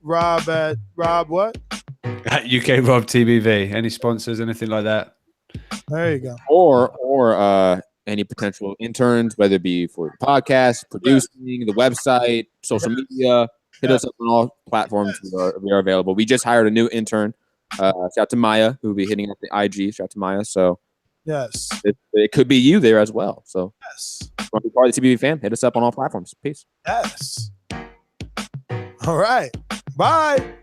Rob at Rob what? At UK Rob TBV. Any sponsors? Anything like that? There you go. Or any potential interns, whether it be for the podcast, producing, the website, social media. Hit us up on all platforms. We are available. We just hired a new intern. Shout out to Maya, who will be hitting up the IG. Shout out to Maya. So yes, it could be you there as well. So yes, if you want to be part of the TBV fam, hit us up on all platforms. Peace. Yes. All right. Bye.